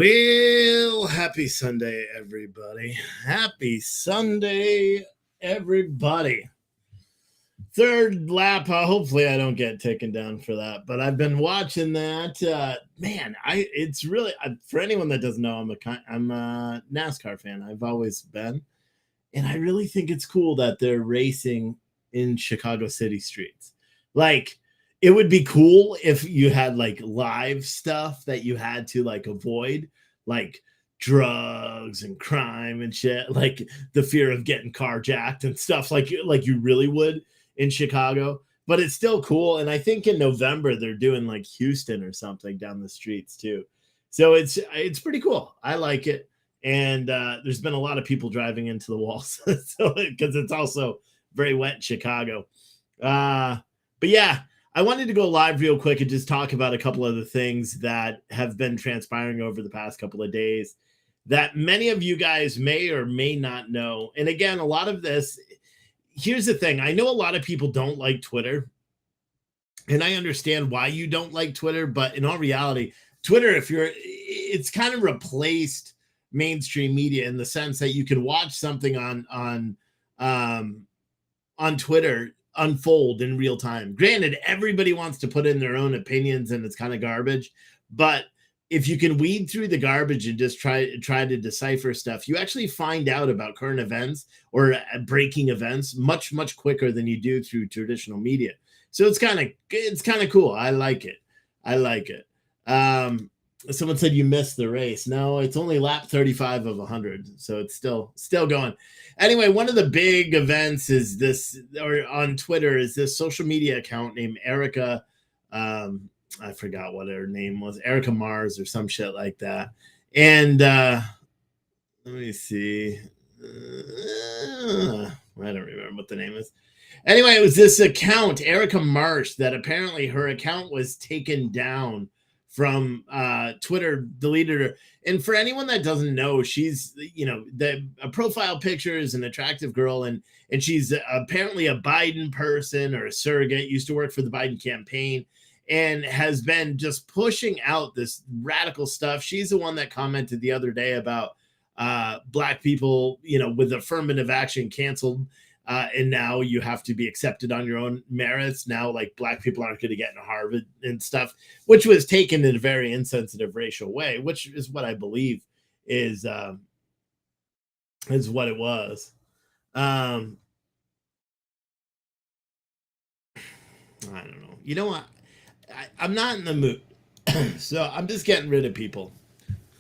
Well, happy Sunday, everybody. Happy Sunday, everybody. Third lap. Hopefully, I don't get taken down for that. But I've been watching that. Man, it's really for anyone that doesn't know, I'm a NASCAR fan. I've always been, and I really think it's cool that they're racing in Chicago city streets. Like, it would be cool if you had like live stuff that you had to like avoid, like drugs and crime and shit, like the fear of getting carjacked and stuff like you really would in Chicago. But it's still cool, and I think in November they're doing like Houston or something down the streets too. So it's pretty cool. I like it, and there's been a lot of people driving into the walls, so because it's also very wet in Chicago. But yeah, I wanted to go live real quick and just talk about a couple of the things that have been transpiring over the past couple of days that many of you guys may or may not know. And again, a lot of this, here's the thing. I know a lot of people don't like Twitter, and I understand why you don't like Twitter, but in all reality, Twitter, it's kind of replaced mainstream media in the sense that you can watch something on Twitter unfold in real time. Granted, everybody wants to put in their own opinions and it's kind of garbage, but if you can weed through the garbage and just try to decipher stuff, you actually find out about current events or breaking events much quicker than you do through traditional media. So it's kind of cool. I like it. Someone said you missed the race. No, it's only lap 35 of 100, so it's still going. Anyway, one of the big events is this, or on Twitter, is this social media account named Erica. I forgot what her name was, Erica Mars or some shit like that. And let me see. I don't remember what the name is. Anyway, it was this account, Erica Marsh, that apparently her account was taken down from Twitter, deleted her. And for anyone that doesn't know, she's, a profile picture is an attractive girl, and she's apparently a Biden person or a surrogate, used to work for the Biden campaign, and has been just pushing out this radical stuff. She's the one that commented the other day about Black people, with affirmative action canceled. And now you have to be accepted on your own merits. Now, like, Black people aren't going to get into Harvard and stuff, which was taken in a very insensitive racial way, which is what I believe is what it was. I don't know. You know what? I'm not in the mood, so I'm just getting rid of people.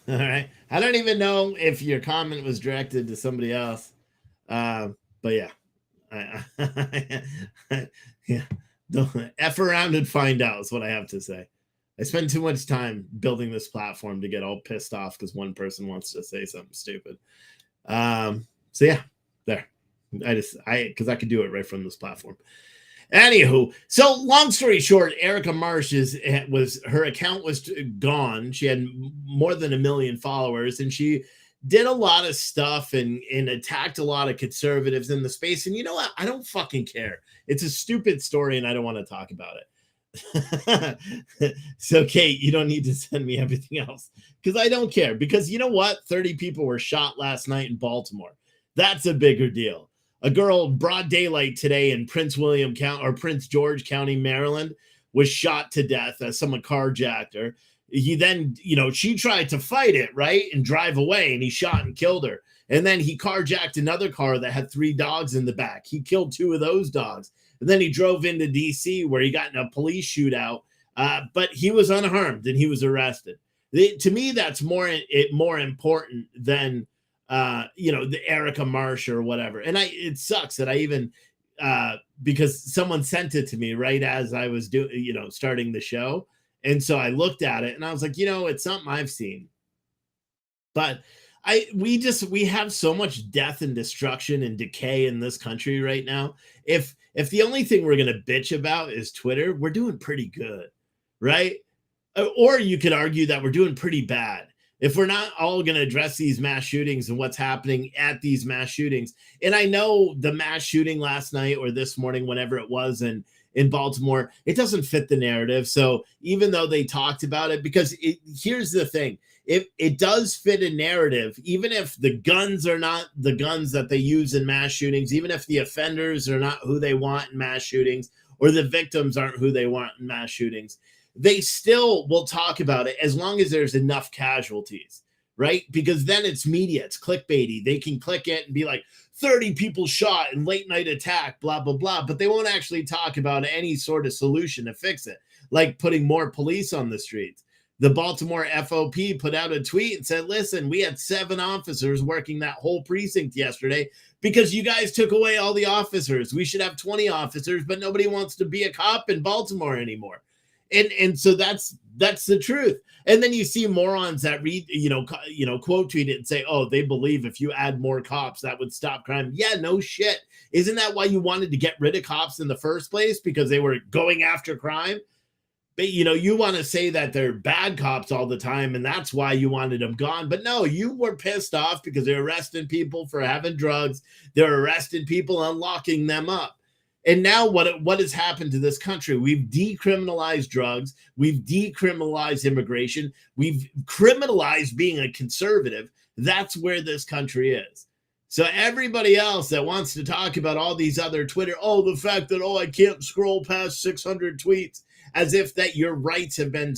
All right. I don't even know if your comment was directed to somebody else, but yeah. Yeah, don't F around and find out is what I have to say. I spend too much time building this platform to get all pissed off because one person wants to say something stupid. So yeah, there. Because I could do it right from this platform. Anywho, so long story short, Erica Marsh her account was gone. She had more than 1 million followers, and she did a lot of stuff and attacked a lot of conservatives in the space. And you know what? I don't fucking care. It's a stupid story, and I don't want to talk about it. So, Kate, you don't need to send me everything else because I don't care. Because you know what? 30 people were shot last night in Baltimore. That's a bigger deal. A girl, broad daylight today in Prince William County or Prince George County, Maryland, was shot to death as someone carjacked her. He then, she tried to fight it, right, and drive away, and he shot and killed her. And then he carjacked another car that had 3 dogs in the back. He killed 2 of those dogs. And then he drove into D.C. where he got in a police shootout, but he was unharmed and he was arrested. To me, that's more important than the Erica Marsh or whatever. And it sucks that I even because someone sent it to me right as I was starting the show. And so I looked at it and I was like, it's something I've seen. But we have so much death and destruction and decay in this country right now. If the only thing we're going to bitch about is Twitter, we're doing pretty good, right? Or you could argue that we're doing pretty bad. If we're not all going to address these mass shootings and what's happening at these mass shootings. And I know the mass shooting last night or this morning, whenever it was, and in Baltimore, it doesn't fit the narrative. So even though they talked about it, because here's the thing, it does fit a narrative, even if the guns are not the guns that they use in mass shootings, even if the offenders are not who they want in mass shootings, or the victims aren't who they want in mass shootings, they still will talk about it as long as there's enough casualties, right? Because then it's media, it's clickbaity. They can click it and be like, 30 people shot in late night attack, blah, blah, blah. But they won't actually talk about any sort of solution to fix it, like putting more police on the streets. The Baltimore FOP put out a tweet and said, listen, we had 7 officers working that whole precinct yesterday because you guys took away all the officers. We should have 20 officers, but nobody wants to be a cop in Baltimore anymore. And so that's the truth. And then you see morons that read, quote tweet it and say, oh, they believe if you add more cops, that would stop crime. Yeah, no shit. Isn't that why you wanted to get rid of cops in the first place? Because they were going after crime? But, you want to say that they're bad cops all the time, and that's why you wanted them gone. But no, you were pissed off because they're arresting people for having drugs. They're arresting people and locking them up. And now what has happened to this country? We've decriminalized drugs. We've decriminalized immigration. We've criminalized being a conservative. That's where this country is. So everybody else that wants to talk about all these other Twitter, the fact that, I can't scroll past 600 tweets, as if that your rights have been,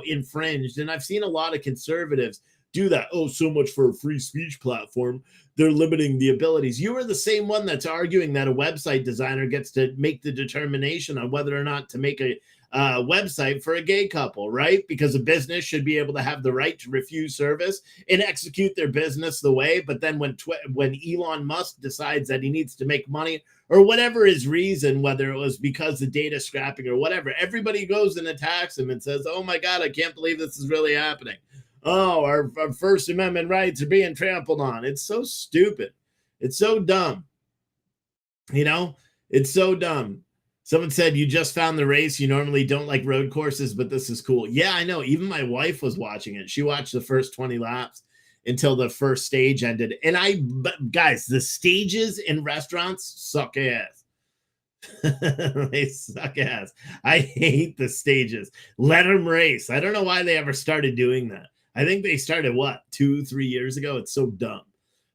infringed. And I've seen a lot of conservatives do that. Oh, so much for a free speech platform. They're limiting the abilities. You are the same one that's arguing that a website designer gets to make the determination on whether or not to make a website for a gay couple, right? Because a business should be able to have the right to refuse service and execute their business the way. But then when Elon Musk decides that he needs to make money, or whatever his reason, whether it was because of data scrapping or whatever, everybody goes and attacks him and says, oh my God, I can't believe this is really happening. Oh, our First Amendment rights are being trampled on. It's so stupid. It's so dumb. It's so dumb. Someone said, you just found the race. You normally don't like road courses, but this is cool. Yeah, I know. Even my wife was watching it. She watched the first 20 laps until the first stage ended. And guys, the stages in restaurants suck ass. They suck ass. I hate the stages. Let them race. I don't know why they ever started doing that. I think they started, 2-3 years ago? It's so dumb.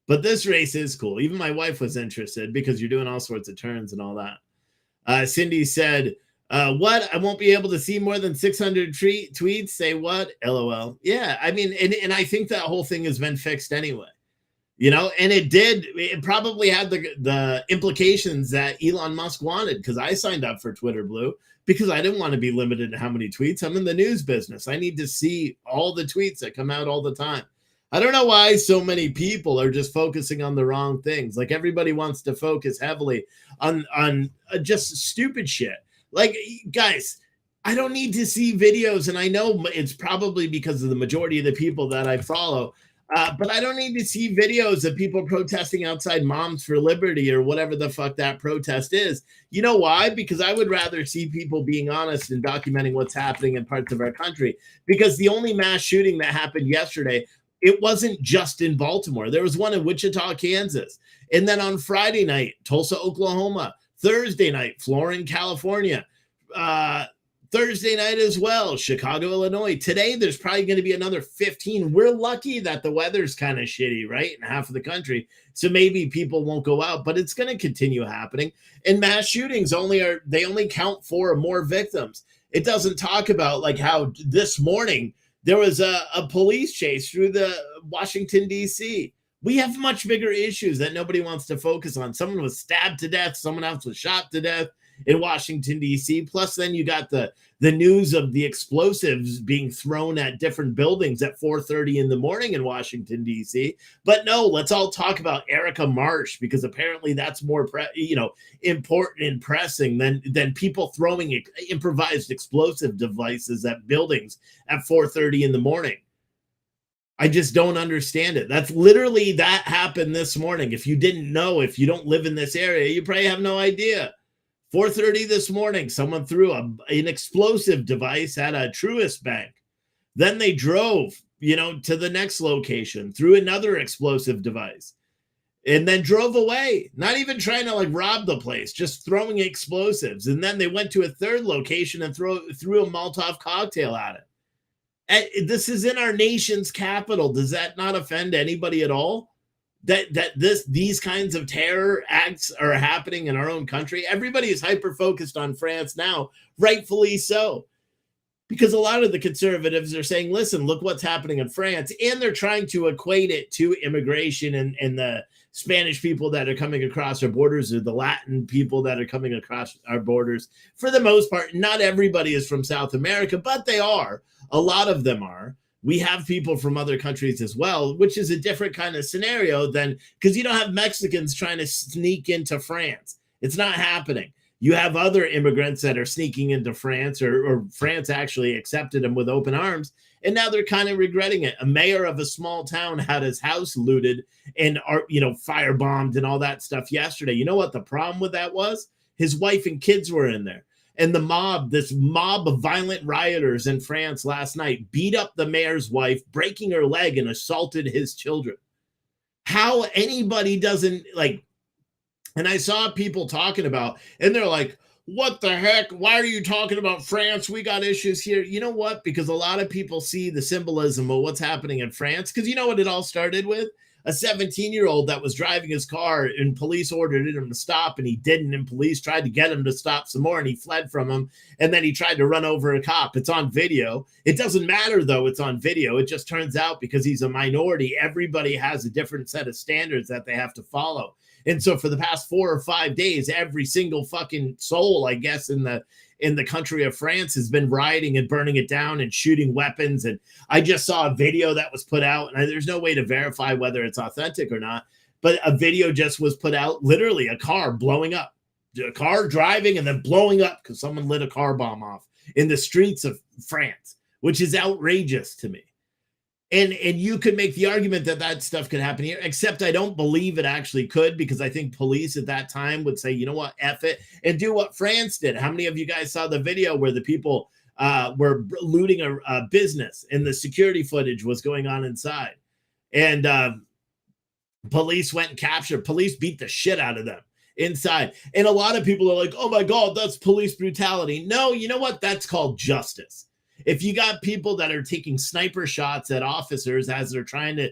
But this race is cool. Even my wife was interested because you're doing all sorts of turns and all that. Cindy said, what? I won't be able to see more than 600 tweets? Say what? LOL. Yeah, I mean, and I think that whole thing has been fixed anyway. And it probably had the implications that Elon Musk wanted, because I signed up for Twitter Blue because I didn't want to be limited to how many tweets. I'm in the news business. I need to see all the tweets that come out all the time. I don't know why so many people are just focusing on the wrong things. Like, everybody wants to focus heavily on just stupid shit. Like, guys, I don't need to see videos, and I know it's probably because of the majority of the people that I follow, but I don't need to see videos of people protesting outside Moms for Liberty or whatever the fuck that protest is. You know why? Because I would rather see people being honest and documenting what's happening in parts of our country. Because the only mass shooting that happened yesterday, it wasn't just in Baltimore. There was one in Wichita, Kansas. And then on Friday night, Tulsa, Oklahoma. Thursday night, Florin, California. Thursday night as well, Chicago, Illinois. Today, there's probably going to be another 15. We're lucky that the weather's kind of shitty, right, in half of the country. So maybe people won't go out, but it's going to continue happening. And mass shootings only count 4 or more victims. It doesn't talk about like how this morning there was a police chase through the Washington, D.C. We have much bigger issues that nobody wants to focus on. Someone was stabbed to death. Someone else was shot to death in Washington, D.C. Plus, then you got the news of the explosives being thrown at different buildings at 4:30 in the morning in Washington, D.C. But no, let's all talk about Erica Marsh, because apparently that's more important and pressing than people throwing improvised explosive devices at buildings at 4:30 in the morning. I just don't understand it. That's literally that happened this morning. If you didn't know, if you don't live in this area, you probably have no idea. 4:30 this morning, someone threw an explosive device at a Truist Bank. Then they drove, to the next location, threw another explosive device, and then drove away. Not even trying to rob the place, just throwing explosives. And then they went to a third location and threw a Molotov cocktail at it. This is in our nation's capital. Does that not offend anybody at all? That these kinds of terror acts are happening in our own country. Everybody is hyper focused on France now, rightfully so, because a lot of the conservatives are saying, listen, look what's happening in France, and they're trying to equate it to immigration and the Spanish people that are coming across our borders, or the Latin people that are coming across our borders. For the most part, not everybody is from South America, but they are. A lot of them are. We have people from other countries as well, which is a different kind of scenario than, because you don't have Mexicans trying to sneak into France. It's not happening. You have other immigrants that are sneaking into France, or France actually accepted them with open arms, and now they're kind of regretting it. A mayor of a small town had his house looted and firebombed and all that stuff yesterday. You know what the problem with that was? His wife and kids were in there. And this mob of violent rioters in France last night beat up the mayor's wife, breaking her leg, and assaulted his children. How anybody doesn't like, and I saw people talking about, and they're like, what the heck? Why are you talking about France? We got issues here. You know what? Because a lot of people see the symbolism of what's happening in France. Because you know what it all started with? A 17-year-old that was driving his car, and police ordered him to stop, and he didn't, and police tried to get him to stop some more, and he fled from him, and then he tried to run over a cop. It's on video. It doesn't matter, though, it's on video. It just turns out because he's a minority, everybody has a different set of standards that they have to follow. And so for the past 4 or 5 days, every single fucking soul, I guess, in the country of France has been rioting and burning it down and shooting weapons. And I just saw a video that was put out, and there's no way to verify whether it's authentic or not, but a video just was put out, literally a car blowing up, a car driving and then blowing up because someone lit a car bomb off in the streets of France, which is outrageous to me. And you could make the argument that that stuff could happen here, except I don't believe it actually could, because I think police at that time would say, you know what, F it, and do what France did. How many of you guys saw the video where the people were looting a business and the security footage was going on inside? And police went and captured. Police beat the shit out of them inside. And a lot of people are like, oh my God, that's police brutality. No, you know what? That's called justice. If you got people that are taking sniper shots at officers as they're trying to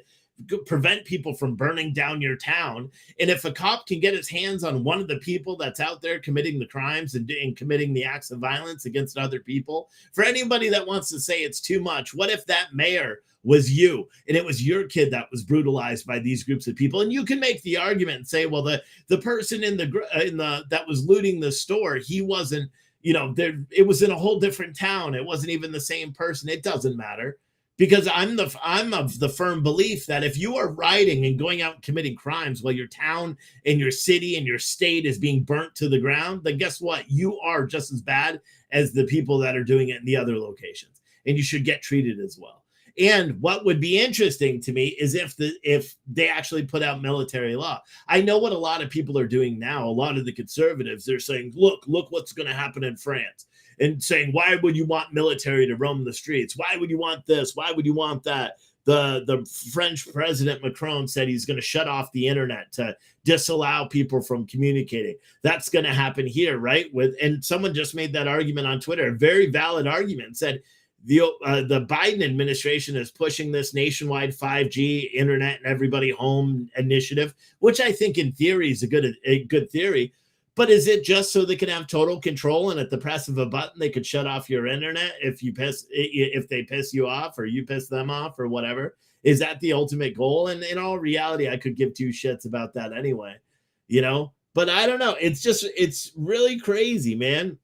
prevent people from burning down your town, and if a cop can get his hands on one of the people that's out there committing the crimes and committing the acts of violence against other people, for anybody that wants to say it's too much, what if that mayor was you and it was your kid that was brutalized by these groups of people? And you can make the argument and say, well, the person in the that was looting the store, he wasn't, it was in a whole different town. It wasn't even the same person. It doesn't matter, because I'm of the firm belief that if you are rioting and going out and committing crimes while your town and your city and your state is being burnt to the ground, then guess what? You are just as bad as the people that are doing it in the other locations, and you should get treated as well. And what would be interesting to me is if they actually put out military law. I know what a lot of people are doing now. A lot of the conservatives, they're saying, look what's going to happen in France, and saying, why would you want military to roam the streets? Why would you want this? Why would you want that? The French president Macron said he's going to shut off the internet to disallow people from communicating. That's going to happen here, right? And someone just made that argument on Twitter, a very valid argument, said, the Biden administration is pushing this nationwide 5G internet and everybody home initiative, which I think in theory is a good theory. But is it just so they can have total control, and at the press of a button they could shut off your internet if they piss you off or you piss them off or whatever? Is that the ultimate goal? And in all reality, I could give two shits about that anyway, But I don't know. It's really crazy, man.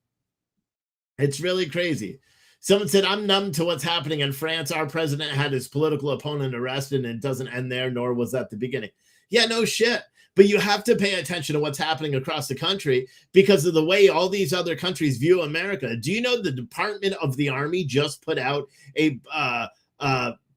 It's really crazy. Someone said, I'm numb to what's happening in France. Our president had his political opponent arrested, and it doesn't end there, nor was that the beginning. Yeah, no shit. But you have to pay attention to what's happening across the country because of the way all these other countries view America. Do you know the Department of the Army just put out a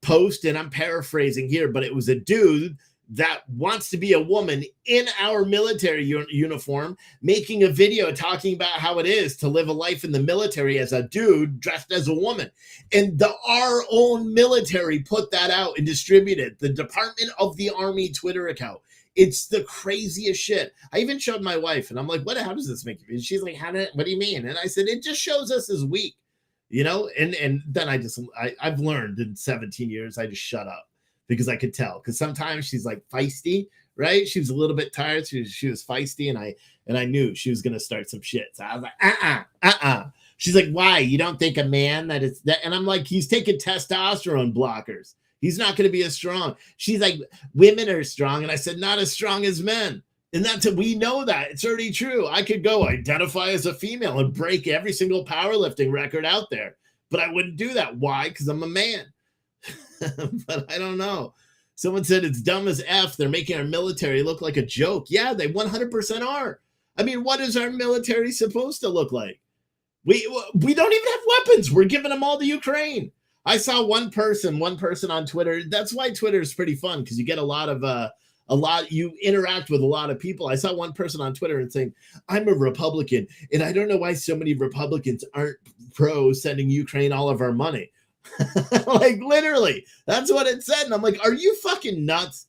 post, and I'm paraphrasing here, but it was a dude that wants to be a woman in our military uniform, making a video talking about how it is to live a life in the military as a dude dressed as a woman. And our own military put that out and distributed the Department of the Army Twitter account. It's the craziest shit. I even showed my wife, and I'm like, how does this make you feel? She's like, what do you mean? And I said, it just shows us as weak. and then I've learned in 17 years, I just shut up because I could tell, because sometimes she's like feisty, right? She was a little bit tired. She was feisty, and I knew she was going to start some shit. So I was like, She's like, why? You don't think a man that is that? And I'm like, he's taking testosterone blockers. He's not going to be as strong. She's like, women are strong. And I said, not as strong as men. And we know that. It's already true. I could go identify as a female and break every single powerlifting record out there. But I wouldn't do that. Why? Because I'm a man. But I don't know. Someone said it's dumb as F. They're making our military look like a joke. Yeah, they 100% are. I mean, what is our military supposed to look like? We don't even have weapons. We're giving them all to Ukraine. I saw one person on Twitter. That's why Twitter is pretty fun, because you get you interact with a lot of people. I saw one person on Twitter and saying, I'm a Republican, and I don't know why so many Republicans aren't pro sending Ukraine all of our money. Like, literally, that's what it said. And I'm like, are you fucking nuts?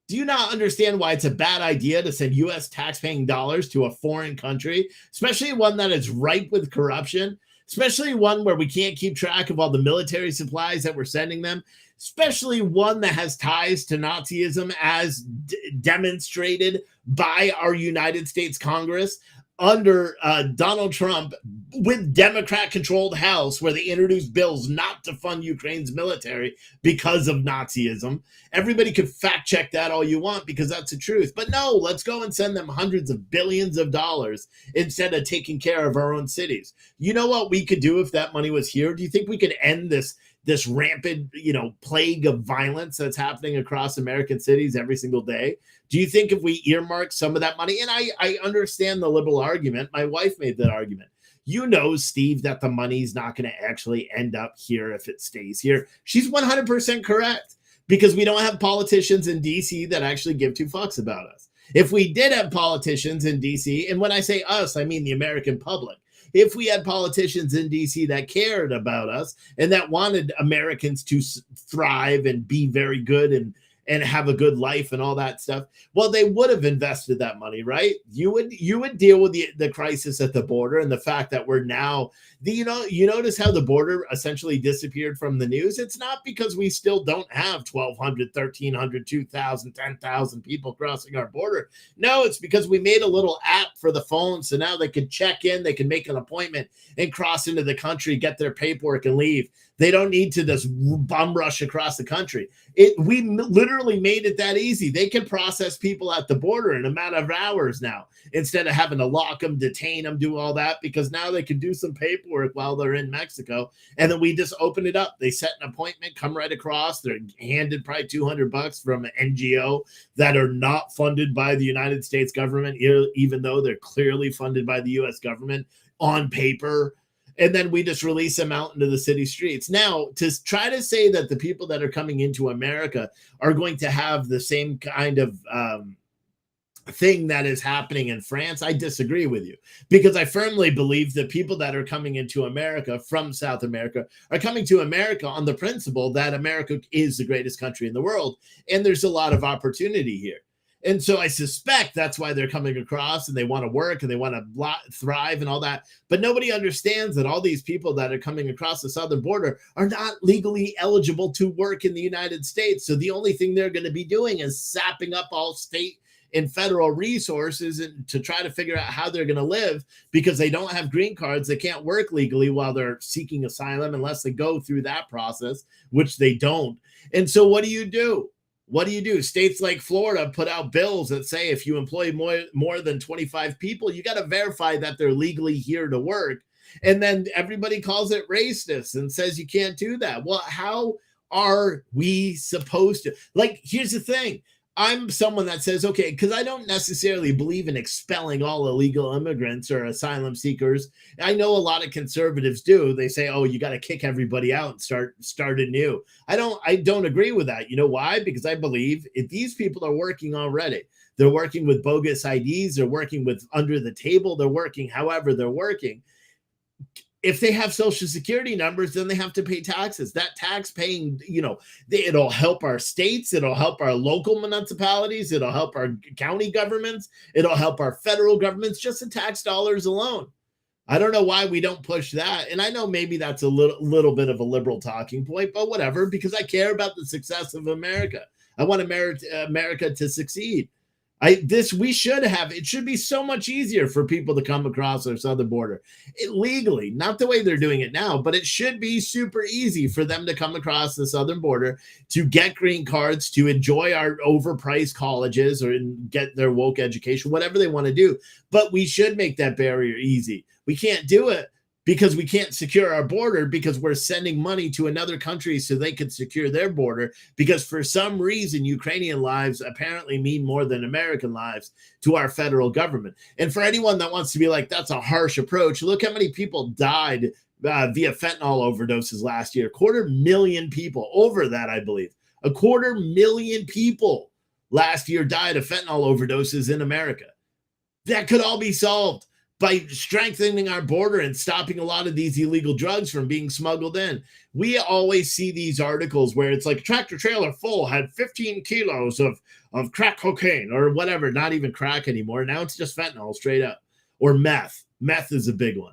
Do you not understand why it's a bad idea to send U.S. taxpaying dollars to a foreign country, especially one that is ripe with corruption, especially one where we can't keep track of all the military supplies that we're sending them, especially one that has ties to Nazism as demonstrated by our United States Congress under Donald Trump with Democrat-controlled House, where they introduced bills not to fund Ukraine's military because of Nazism. Everybody could fact check that all you want, because that's the truth. But no, let's go and send them hundreds of billions of dollars instead of taking care of our own cities. You know what we could do if that money was here? Do you think we could end this rampant, plague of violence that's happening across American cities every single day? Do you think if we earmark some of that money, and I understand the liberal argument, my wife made that argument. Steve, that the money's not going to actually end up here if it stays here. She's 100% correct, because we don't have politicians in DC that actually give two fucks about us. If we did have politicians in DC, and when I say us, I mean the American public. If we had politicians in DC that cared about us and that wanted Americans to thrive and be very good and have a good life and all that stuff, well, they would have invested that money, right? You would deal with the crisis at the border, and the fact that we're now, you notice how the border essentially disappeared from the news. It's not because we still don't have 1,200, 1,300, 2,000, 10,000 people crossing our border. No, it's because we made a little app for the phone, so now they can check in, they can make an appointment and cross into the country, get their paperwork, and leave. They don't need to just bum rush across the country. We literally made it that easy. They can process people at the border in a matter of hours now, instead of having to lock them, detain them, do all that, because now they can do some paperwork while they're in Mexico. And then we just open it up. They set an appointment, come right across. They're handed probably $200 from an NGO that are not funded by the United States government, even though they're clearly funded by the U.S. government on paper. And then we just release them out into the city streets. Now, to try to say that the people that are coming into America are going to have the same kind of thing that is happening in France, I disagree with you, because I firmly believe that people that are coming into America from South America are coming to America on the principle that America is the greatest country in the world, and there's a lot of opportunity here. And so I suspect that's why they're coming across, and they want to work and they want to thrive and all that. But nobody understands that all these people that are coming across the southern border are not legally eligible to work in the United States. So the only thing they're going to be doing is sapping up all state and federal resources and to try to figure out how they're going to live, because they don't have green cards. They can't work legally while they're seeking asylum unless they go through that process, which they don't. And so what do you do? What do you do? States like Florida put out bills that say if you employ more than 25 people, you got to verify that they're legally here to work. And then everybody calls it racist and says you can't do that. Well, how are we supposed to? Like, here's the thing. I'm someone that says, okay, because I don't necessarily believe in expelling all illegal immigrants or asylum seekers. I know a lot of conservatives do. They say, oh, you got to kick everybody out and start anew. I don't agree with that. You know why? Because I believe if these people are working already, they're working with bogus IDs, they're working with under the table, they're working however they're working. If they have social security numbers, then they have to pay taxes. That tax paying, it'll help our states. It'll help our local municipalities. It'll help our county governments. It'll help our federal governments, just the tax dollars alone. I don't know why we don't push that. And I know maybe that's a little bit of a liberal talking point, but whatever, because I care about the success of America. I want America to succeed. We should have, it should be so much easier for people to come across our southern border legally, not the way they're doing it now, but it should be super easy for them to come across the southern border, to get green cards, to enjoy our overpriced colleges or get their woke education, whatever they want to do. But we should make that barrier easy. We can't do it because we can't secure our border, because we're sending money to another country so they can secure their border, because for some reason Ukrainian lives apparently mean more than American lives to our federal government. And for anyone that wants to be like, that's a harsh approach, look how many people died via fentanyl overdoses last year. 250,000 people, over that, I believe. 250,000 people last year died of fentanyl overdoses in America. That could all be solved by strengthening our border and stopping a lot of these illegal drugs from being smuggled in. We always see these articles where it's like tractor trailer full had 15 kilos of crack cocaine or whatever, not even crack anymore. Now it's just fentanyl straight up, or meth. Meth is a big one.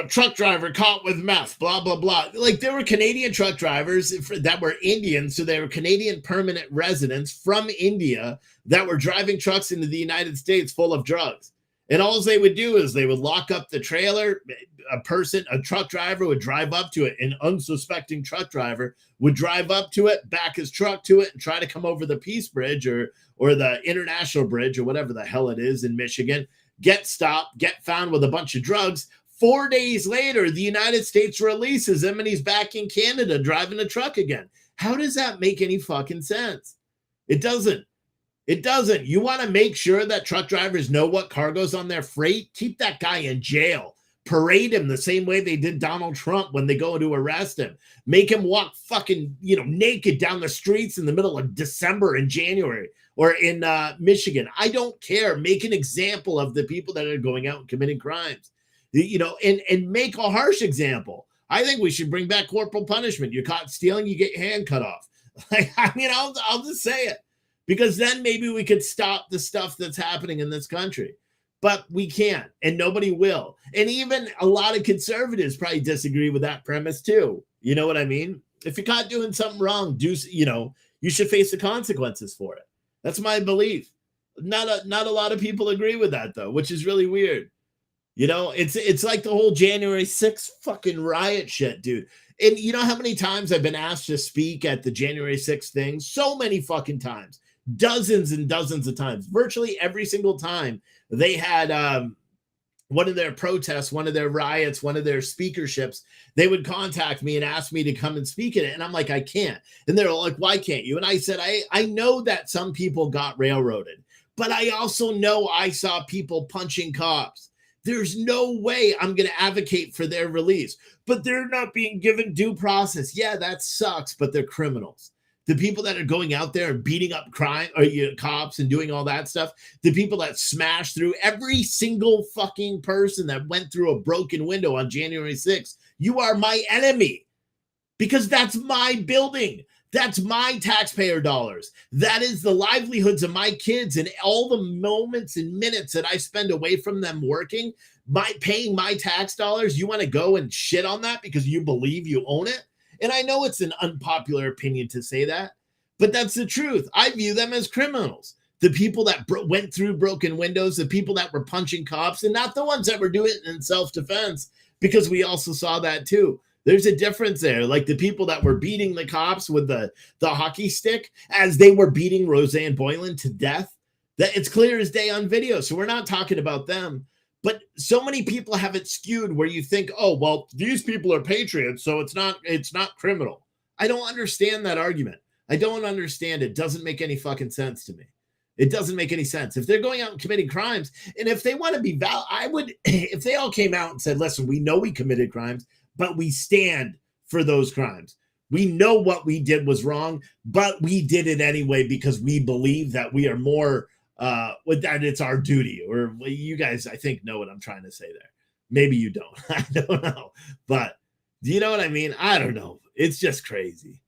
Truck driver caught with meth, blah, blah, blah. Like, there were Canadian truck drivers that were Indian, so they were Canadian permanent residents from India that were driving trucks into the United States full of drugs. And all they would do is they would lock up the trailer. A truck driver would drive up to it. An unsuspecting truck driver would drive up to it, back his truck to it, and try to come over the Peace Bridge or the International Bridge or whatever the hell it is in Michigan, get stopped, get found with a bunch of drugs. 4 days later, the United States releases him and he's back in Canada driving a truck again. How does that make any fucking sense? It doesn't. It doesn't. You want to make sure that truck drivers know what cargo's on their freight? Keep that guy in jail. Parade him the same way they did Donald Trump when they go to arrest him. Make him walk fucking, naked down the streets in the middle of December and January, or in Michigan. I don't care. Make an example of the people that are going out and committing crimes, and make a harsh example. I think we should bring back corporal punishment. You're caught stealing, you get your hand cut off. I'll just say it. Because then maybe we could stop the stuff that's happening in this country. But we can't, and nobody will. And even a lot of conservatives probably disagree with that premise too. You know what I mean? If you're caught doing something wrong, you should face the consequences for it. That's my belief. Not a lot of people agree with that though, which is really weird. It's like the whole January 6th fucking riot shit, dude. And you know how many times I've been asked to speak at the January 6th thing? So many fucking times. Dozens and dozens of times. Virtually every single time they had one of their protests, one of their riots, one of their speakerships, they would contact me and ask me to come and speak at it. And I'm like, I can't. And they're like, why can't you? And I said, I know that some people got railroaded, but I also know I saw people punching cops. There's no way I'm going to advocate for their release, but they're not being given due process. Yeah, that sucks, but they're criminals. The people that are going out there and beating up cops and doing all that stuff, the people that smash through every single fucking person that went through a broken window on January 6th, you are my enemy, because that's my building. That's my taxpayer dollars. That is the livelihoods of my kids, and all the moments and minutes that I spend away from them working, paying my tax dollars. You want to go and shit on that because you believe you own it? And I know it's an unpopular opinion to say that, but that's the truth. I view them as criminals. The people that went through broken windows, the people that were punching cops, and not the ones that were doing it in self-defense, because we also saw that too. There's a difference there. Like the people that were beating the cops with the hockey stick as they were beating Roseanne Boyland to death, that it's clear as day on video. So we're not talking about them. But so many people have it skewed where you think, oh, well, these people are patriots, so it's not criminal. I don't understand that argument. I don't understand it. It doesn't make any fucking sense to me. It doesn't make any sense. If they're going out and committing crimes, and if they want to be I would, if they all came out and said, listen, we know we committed crimes, but we stand for those crimes. We know what we did was wrong, but we did it anyway because we believe that we are more with that it's our duty. Or you guys, I think, know what I'm trying to say there. Maybe you don't. I don't know. But do you know what I mean? I don't know. It's just crazy.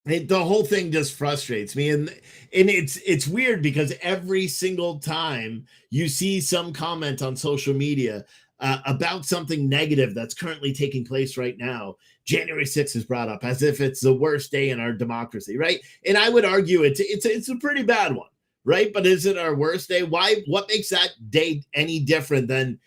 The whole thing just frustrates me, and it's weird because every single time you see some comment on social media about something negative that's currently taking place right now, January 6th is brought up as if it's the worst day in our democracy, right? And I would argue it's a pretty bad one, right? But is it our worst day? Why? What makes that day any different than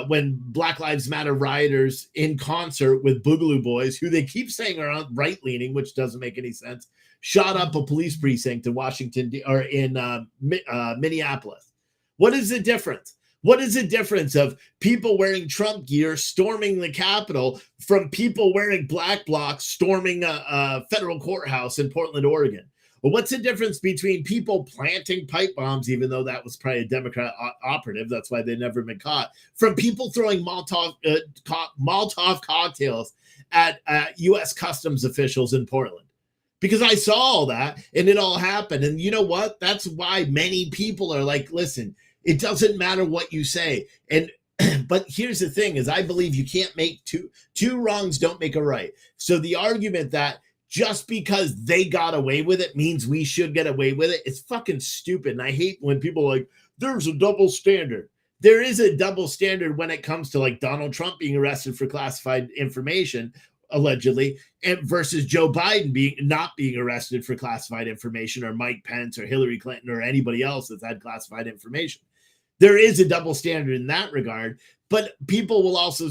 when Black Lives Matter rioters in concert with Boogaloo Boys, who they keep saying are right leaning, which doesn't make any sense, shot up a police precinct in Washington or in Minneapolis? What is the difference? What is the difference of people wearing Trump gear storming the Capitol from people wearing black blocs storming a federal courthouse in Portland, Oregon? Well, what's the difference between people planting pipe bombs, even though that was probably a Democrat operative, that's why they've never been caught, from people throwing Molotov cocktails at U.S. Customs officials in Portland? Because I saw all that and it all happened. And you know what? That's why many people are like, listen, it doesn't matter what you say. And but here's the thing is I believe you can't make two wrongs don't make a right. So the argument that just because they got away with it means we should get away with it, it's fucking stupid. And I hate when people are like, there's a double standard. There is a double standard when it comes to like Donald Trump being arrested for classified information, allegedly, and versus Joe Biden not being arrested for classified information, or Mike Pence or Hillary Clinton or anybody else that's had classified information. There is a double standard in that regard. But people will also,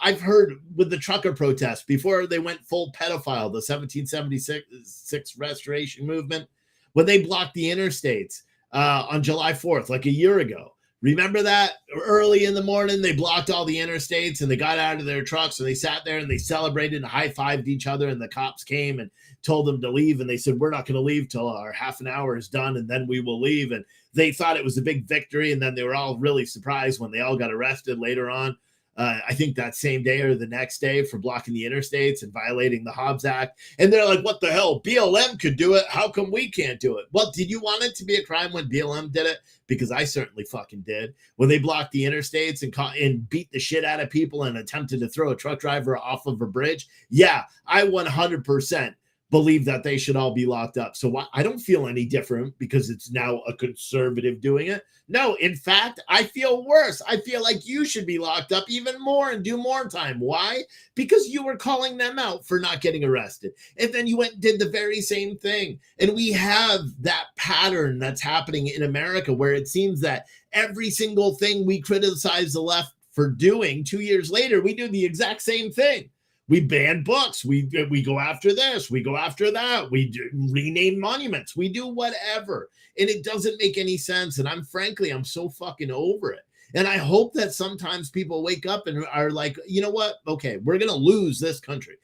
I've heard with the trucker protest before they went full pedophile, the 1776 restoration movement, when they blocked the interstates on July 4th, like a year ago. Remember that? Early in the morning, they blocked all the interstates and they got out of their trucks and they sat there and they celebrated and high-fived each other, and the cops came and told them to leave. And they said, we're not going to leave till our half an hour is done and then we will leave. And they thought it was a big victory. And then they were all really surprised when they all got arrested later on. I think that same day or the next day for blocking the interstates and violating the Hobbs Act. And they're like, what the hell? BLM could do it. How come we can't do it? Well, did you want it to be a crime when BLM did it? Because I certainly fucking did. When they blocked the interstates and beat the shit out of people and attempted to throw a truck driver off of a bridge. Yeah, I 100% believe that they should all be locked up. So I don't feel any different because it's now a conservative doing it. No, in fact, I feel worse. I feel like you should be locked up even more and do more time. Why? Because you were calling them out for not getting arrested. And then you went and did the very same thing. And we have that pattern that's happening in America where it seems that every single thing we criticize the left for doing 2 years later, we do the exact same thing. We ban books. We go after this. We go after that. We rename monuments. We do whatever. And it doesn't make any sense. And I'm so fucking over it. And I hope that sometimes people wake up and are like, you know what? Okay, we're going to lose this country.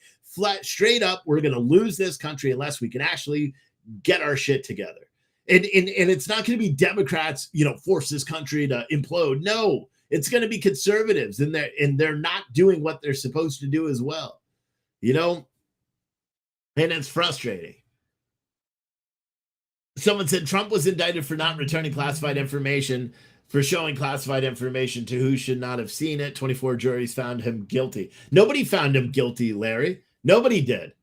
Straight up, we're going to lose this country unless we can actually get our shit together. And it's not going to be Democrats, force this country to implode. No. It's going to be conservatives, and they're not doing what they're supposed to do as well, and it's frustrating. Someone said Trump was indicted for not returning classified information, for showing classified information to who should not have seen it. 24 juries found him guilty. Nobody found him guilty, Larry. Nobody did.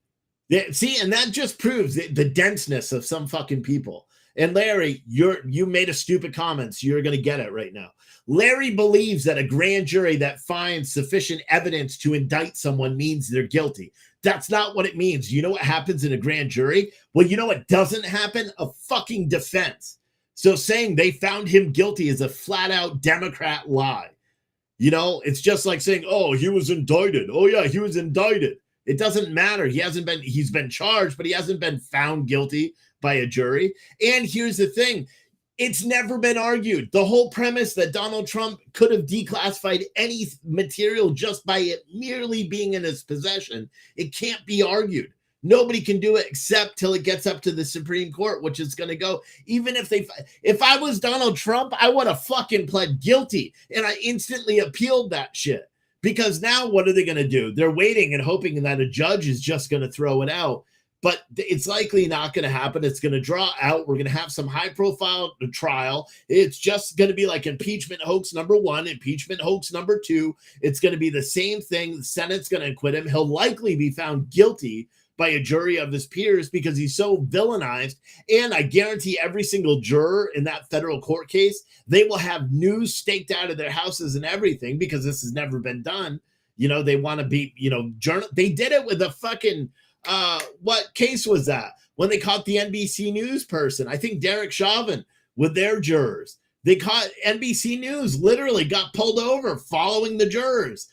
See, and that just proves the denseness of some fucking people. And Larry, you made a stupid comment, so you're going to get it right now. Larry believes that a grand jury that finds sufficient evidence to indict someone means they're guilty. That's not what it means. You know what happens in a grand jury? Well, you know what doesn't happen? A fucking defense. So saying they found him guilty is a flat out Democrat lie. It's just like saying, oh, he was indicted. Oh, yeah, he was indicted. It doesn't matter. He's been charged, but he hasn't been found guilty by a jury. And here's the thing. It's never been argued. The whole premise that Donald Trump could have declassified any material just by it merely being in his possession, it can't be argued. Nobody can do it except till it gets up to the Supreme Court, which is going to go. Even if I was Donald Trump, I would have fucking pled guilty, and I instantly appealed that shit. Because now what are they going to do? They're waiting and hoping that a judge is just going to throw it out. But it's likely not going to happen. It's going to draw out. We're going to have some high-profile trial. It's just going to be like impeachment hoax number 1, impeachment hoax number 2. It's going to be the same thing. The Senate's going to acquit him. He'll likely be found guilty by a jury of his peers because he's so villainized. And I guarantee every single juror in that federal court case, they will have news staked out of their houses and everything because this has never been done. They want to be, they did it with a fucking, what case was that? When they caught the NBC News person, I think Derek Chauvin with their jurors. They caught NBC News literally got pulled over following the jurors.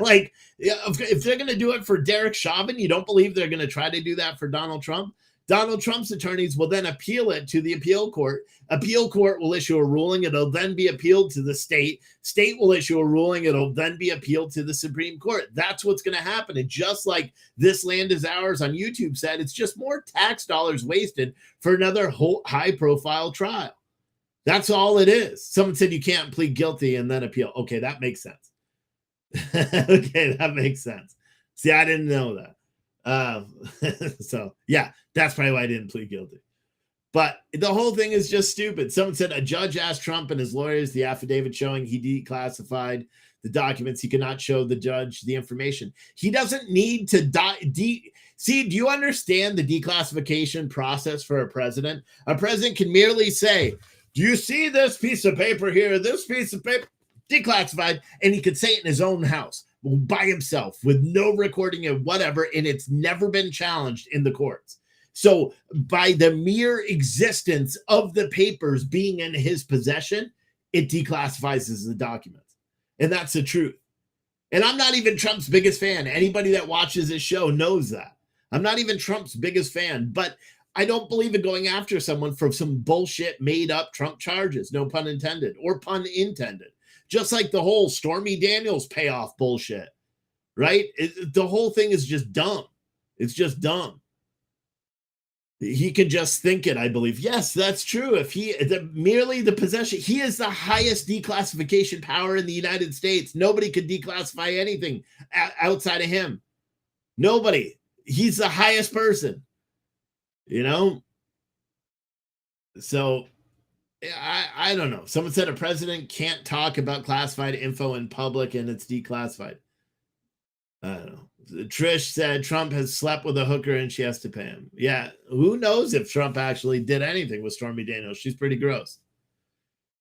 Like, if they're going to do it for Derek Chauvin, you don't believe they're going to try to do that for Donald Trump? Donald Trump's attorneys will then appeal it to the appeal court. Appeal court will issue a ruling. It'll then be appealed to the state. State will issue a ruling. It'll then be appealed to the Supreme Court. That's what's going to happen. And just like This Land Is Ours on YouTube said, it's just more tax dollars wasted for another high-profile trial. That's all it is. Someone said you can't plead guilty and then appeal. Okay, that makes sense. Okay, that makes sense. See, I didn't know that. So, yeah, that's probably why I didn't plead guilty. But the whole thing is just stupid. Someone said a judge asked Trump and his lawyers the affidavit showing he declassified the documents. He could not show the judge the information. He doesn't need to see, do you understand the declassification process for a president? A president can merely say, do you see this piece of paper here? This piece of paper declassified, and he could say it in his own house by himself with no recording and whatever, and it's never been challenged in the courts. So by the mere existence of the papers being in his possession, it declassifies the documents. And that's the truth. And I'm not even Trump's biggest fan. Anybody that watches this show knows that. I'm not even Trump's biggest fan, but I don't believe in going after someone for some bullshit made up Trump charges, no pun intended, or pun intended. Just like the whole Stormy Daniels payoff bullshit, right? The whole thing is just dumb. It's just dumb. He can just think it, I believe. Yes, that's true. If merely the possession, he is the highest declassification power in the United States. Nobody could declassify anything outside of him. Nobody. He's the highest person. So I don't know. Someone said a president can't talk about classified info in public and it's declassified. I don't know. Trish said Trump has slept with a hooker and she has to pay him. Yeah, who knows if Trump actually did anything with Stormy Daniels? She's pretty gross.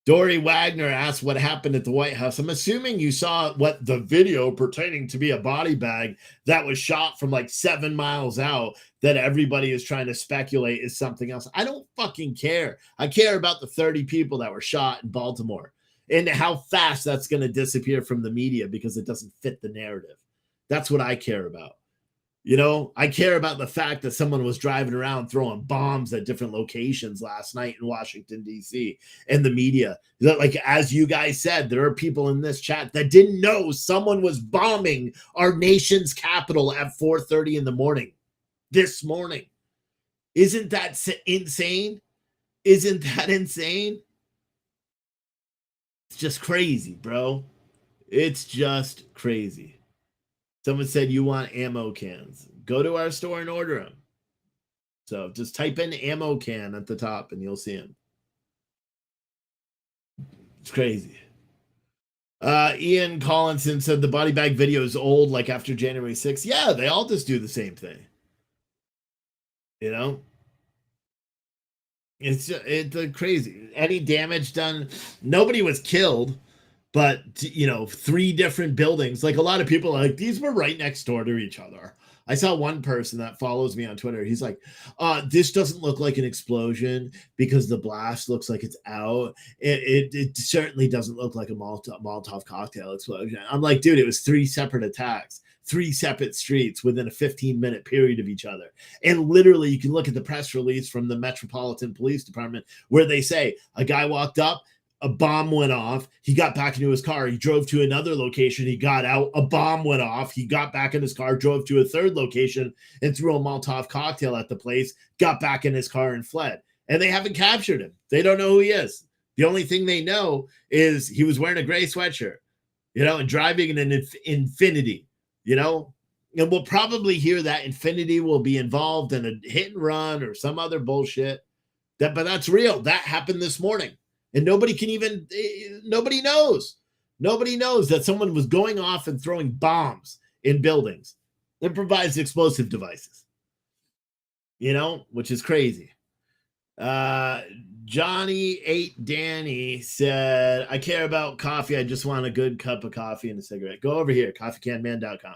Dory Wagner asked what happened at the White House. I'm assuming you saw what the video pertaining to be a body bag that was shot from like 7 miles out that everybody is trying to speculate is something else. I don't fucking care. I care about the 30 people that were shot in Baltimore and how fast that's going to disappear from the media because it doesn't fit the narrative. That's what I care about. I care about the fact that someone was driving around throwing bombs at different locations last night in Washington, D.C. and the media. Like, as you guys said, there are people in this chat that didn't know someone was bombing our nation's capital at 4:30 in the morning this morning. Isn't that insane? Isn't that insane? It's just crazy, bro. It's just crazy. Someone said you want ammo cans. Go to our store and order them. So just type in ammo can at the top and you'll see them. It's crazy. Ian Collinson said the body bag video is old, like after January 6th. Yeah, they all just do the same thing. It's crazy. Any damage done? Nobody was killed. But, 3 different buildings, like a lot of people are like, these were right next door to each other. I saw one person that follows me on Twitter. He's like, this doesn't look like an explosion because the blast looks like it's out. It certainly doesn't look like a Molotov cocktail explosion. I'm like, dude, it was 3 separate attacks, 3 separate streets within a 15-minute period of each other. And literally, you can look at the press release from the Metropolitan Police Department where they say a guy walked up, a bomb went off. He got back into his car. He drove to another location. He got out. A bomb went off. He got back in his car, drove to a third location and threw a Molotov cocktail at the place, got back in his car and fled. And they haven't captured him. They don't know who he is. The only thing they know is he was wearing a gray sweatshirt, and driving in an Infiniti, and we'll probably hear that Infiniti will be involved in a hit and run or some other bullshit. But that's real. That happened this morning. And nobody knows. Nobody knows that someone was going off and throwing bombs in buildings. It provides explosive devices, which is crazy. Johnny 8 Danny said, I care about coffee. I just want a good cup of coffee and a cigarette. Go over here, coffeecanman.com.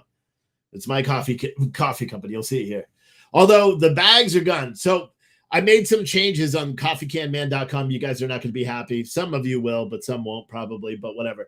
It's my coffee company. You'll see it here. Although the bags are gone. So I made some changes on coffeecanman.com. You guys are not going to be happy. Some of you will, but some won't probably, but whatever.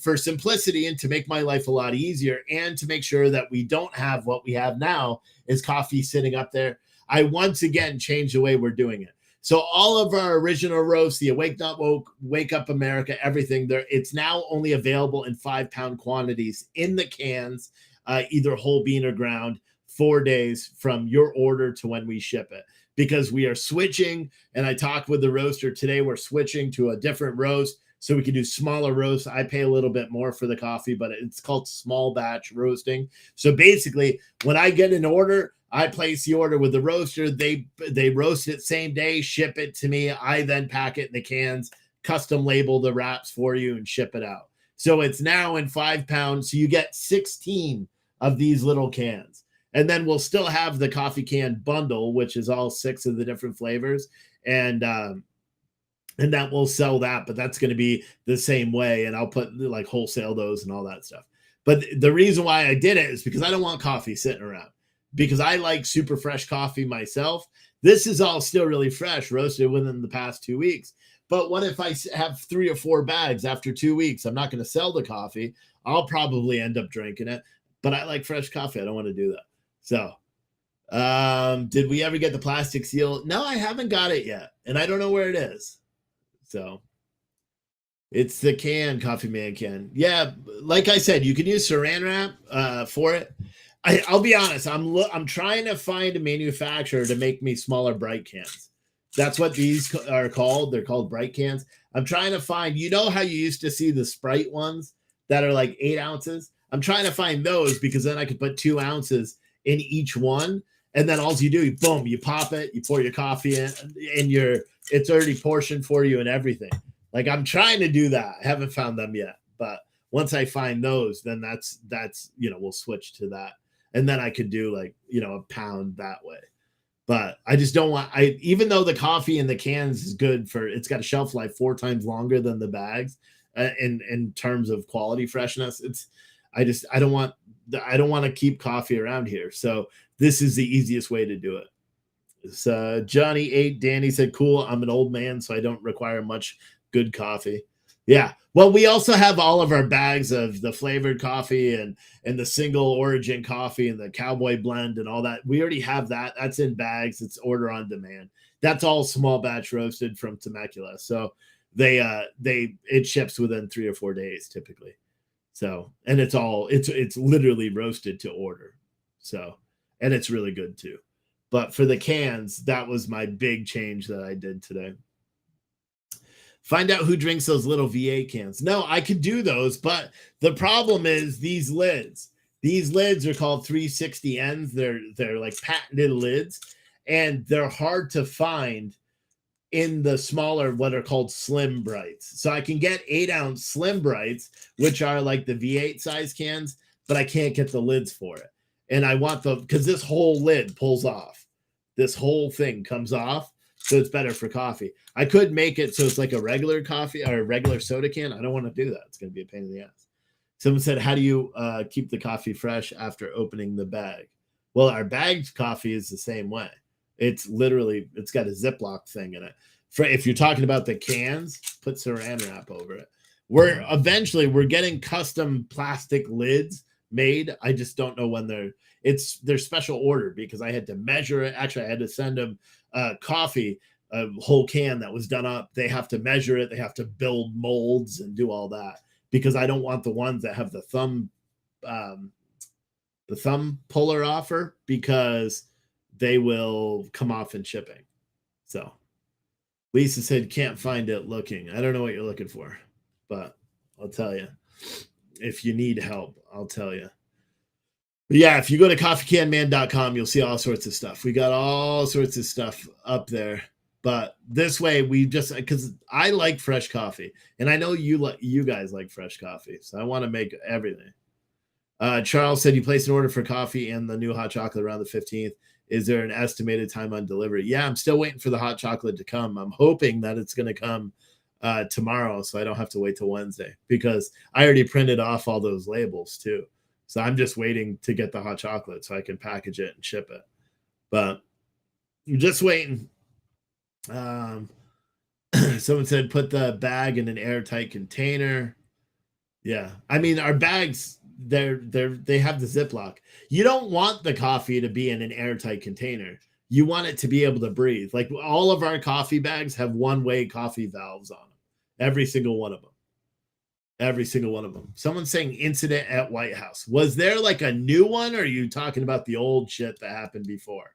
For simplicity and to make my life a lot easier and to make sure that we don't have what we have now is coffee sitting up there. I once again changed the way we're doing it. So all of our original roasts, the Awake Not Woke, Wake Up America, everything there, it's now only available in 5-pound quantities in the cans, either whole bean or ground, 4 days from your order to when we ship it. Because we are switching, and I talked with the roaster today, we're switching to a different roast so we can do smaller roasts. I pay a little bit more for the coffee, but it's called small batch roasting. So basically, when I get an order, I place the order with the roaster. They roast it same day, ship it to me. I then pack it in the cans, custom label the wraps for you, and ship it out. So it's now in 5 pounds. So you get 16 of these little cans. And then we'll still have the coffee can bundle, which is all 6 of the different flavors. And that will sell that, but that's going to be the same way. And I'll put like wholesale those and all that stuff. But the reason why I did it is because I don't want coffee sitting around, because I like super fresh coffee myself. This is all still really fresh, roasted within the past 2 weeks. But what if I have 3 or 4 bags after 2 weeks? I'm not going to sell the coffee. I'll probably end up drinking it, but I like fresh coffee. I don't want to do that. So, did we ever get the plastic seal? No, I haven't got it yet. And I don't know where it is. So it's the can, Coffee Man can. Yeah. Like I said, you can use saran wrap, for it. I'll be honest. I'm trying to find a manufacturer to make me smaller bright cans. That's what these are called. They're called bright cans. I'm trying to find, how you used to see the Sprite ones that are like 8 ounces. I'm trying to find those because then I could put 2 ounces in each one, and then all you do, boom, you pop it, you pour your coffee in, and it's already portioned for you and everything. Like, I'm trying to do that. I haven't found them yet, but once I find those, then that's we'll switch to that, and then I could do like a pound that way. But I just don't want. Even though the coffee in the cans is good it's got a shelf life 4 times longer than the bags, in terms of quality freshness. I don't want to keep coffee around here. So this is the easiest way to do it. So Johnny 8 Danny said, cool. I'm an old man, so I don't require much good coffee. Yeah. Well, we also have all of our bags of the flavored coffee and the single origin coffee and the cowboy blend and all that. We already have that. That's in bags. It's order on demand. That's all small batch roasted from Temecula. So it ships within 3 or 4 days typically. So, and it's literally roasted to order. So, and it's really good too. But for the cans, that was my big change that I did today. Find out who drinks those little V8 cans. No, I could do those, but the problem is these lids. These lids are called 360Ns. They're like patented lids, and they're hard to find in the smaller, what are called slim brights. So I can get 8-ounce slim brights, which are like the V8 size cans, but I can't get the lids for it. And I want because this whole lid pulls off. This whole thing comes off. So it's better for coffee. I could make it so it's like a regular coffee or a regular soda can. I don't want to do that. It's going to be a pain in the ass. Someone said, how do you keep the coffee fresh after opening the bag? Well, our bagged coffee is the same way. It's got a Ziploc thing in it. If you're talking about the cans, put saran wrap over it. We're getting custom plastic lids made. I just don't know when they're special order because I had to measure it. Actually, I had to send them coffee, a whole can that was done up. They have to measure it. They have to build molds and do all that because I don't want the ones that have the thumb puller offer because they will come off in shipping. So Lisa said, can't find it looking. I don't know what you're looking for, but I'll tell you. If you need help, I'll tell you. But yeah, if you go to coffeecanman.com, you'll see all sorts of stuff. We got all sorts of stuff up there. But this way, because I like fresh coffee. And I know you guys like fresh coffee. So I want to make everything. Charles said you placed an order for coffee and the new hot chocolate around the 15th. Is there an estimated time on delivery? Yeah, I'm still waiting for the hot chocolate to come. I'm hoping that it's going to come tomorrow, so I don't have to wait till Wednesday, because I already printed off all those labels too. So I'm just waiting to get the hot chocolate so I can package it and ship it. But I'm just waiting. Someone said put the bag in an airtight container. Yeah, I mean our bags, they have the Ziploc. You don't want the coffee to be in an airtight container. You want it to be able to breathe. Like all of our coffee bags have one-way coffee valves on them. Every single one of them. Every single one of them. Someone's saying incident at White House. Was there like a new one, or are you talking about the old shit that happened before?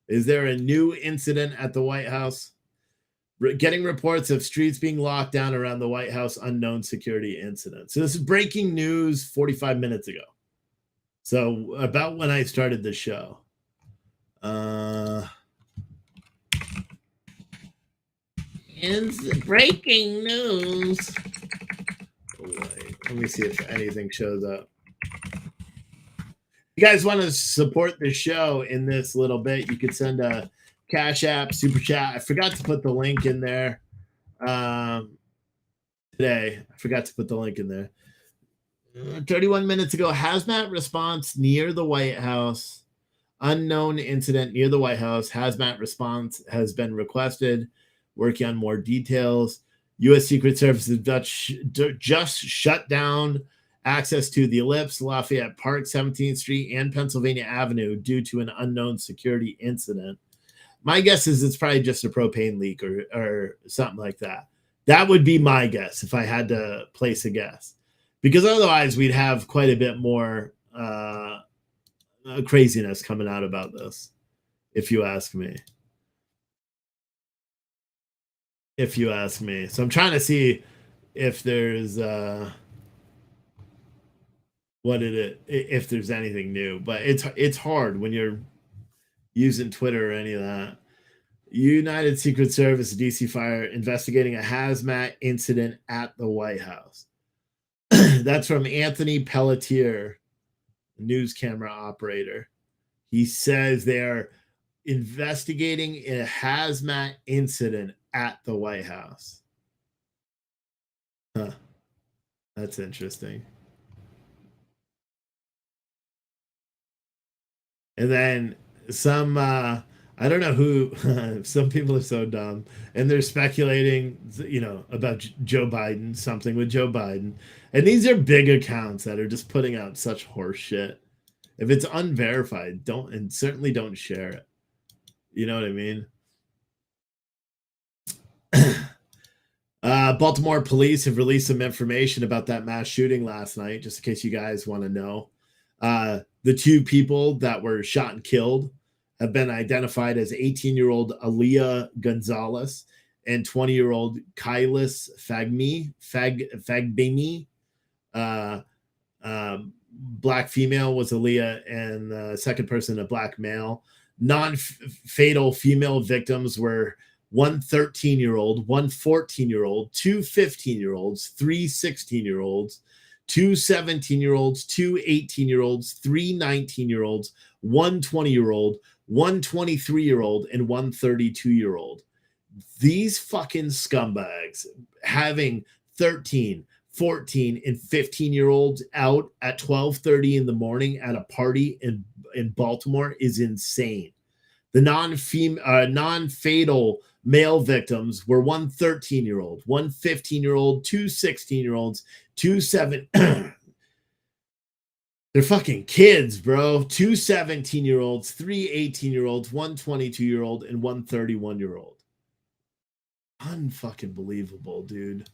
Is there a new incident at the White House? Getting reports of streets being locked down around the White House, unknown security incident. So this is breaking news 45 minutes ago. So about when I started the show. It's breaking news. Wait, let me see if anything shows up. You guys want to support the show in this little bit, you could send a Cash App, Super Chat. I forgot to put the link in there today. I forgot to put the link in there. 31 minutes ago, hazmat response near the White House. Unknown incident near the White House. Hazmat response has been requested. Working on more details. U.S. Secret Service just shut down access to the Ellipse, Lafayette Park, 17th Street, and Pennsylvania Avenue due to an unknown security incident. My guess is it's probably just a propane leak or something like that. That would be my guess if I had to place a guess, because otherwise we'd have quite a bit more craziness coming out about this, if you ask me. So I'm trying to see if there's if there's anything new, but it's hard when you're using Twitter or any of that. United Secret Service DC Fire investigating a hazmat incident at the White House. That's from Anthony Pelletier, news camera operator. He says they're investigating a hazmat incident at the White House. Huh. That's interesting. And then some I don't know who, some people are so dumb and they're speculating, about Joe Biden, something with Joe Biden. And these are big accounts that are just putting out such horse shit. If it's unverified, certainly don't share it. You know what I mean? Baltimore police have released some information about that mass shooting last night, just in case you guys want to know. The two people that were shot and killed have been identified as 18-year-old Aaliyah Gonzalez and 20-year-old Kailis Fagbemi. Black female was Aaliyah, and the second person, a black male. Non-fatal female victims were one 13-year-old, one 14-year-old, two 15-year-olds, three 16-year-olds, two 17-year-olds, two 18-year-olds, three 19-year-olds, one 20-year-old, one 23-year-old, and one 32-year-old. These fucking scumbags having 13, 14, and 15-year-olds out at 12:30 in the morning at a party in Baltimore is insane. The non-fatal male victims were one 13-year-old, one 15-year-old, two 16-year-olds, two 7 they're fucking kids, bro. Two 17-year-olds, three 18-year-olds, one 22-year-old, and one 31-year-old. Unfucking believable, dude.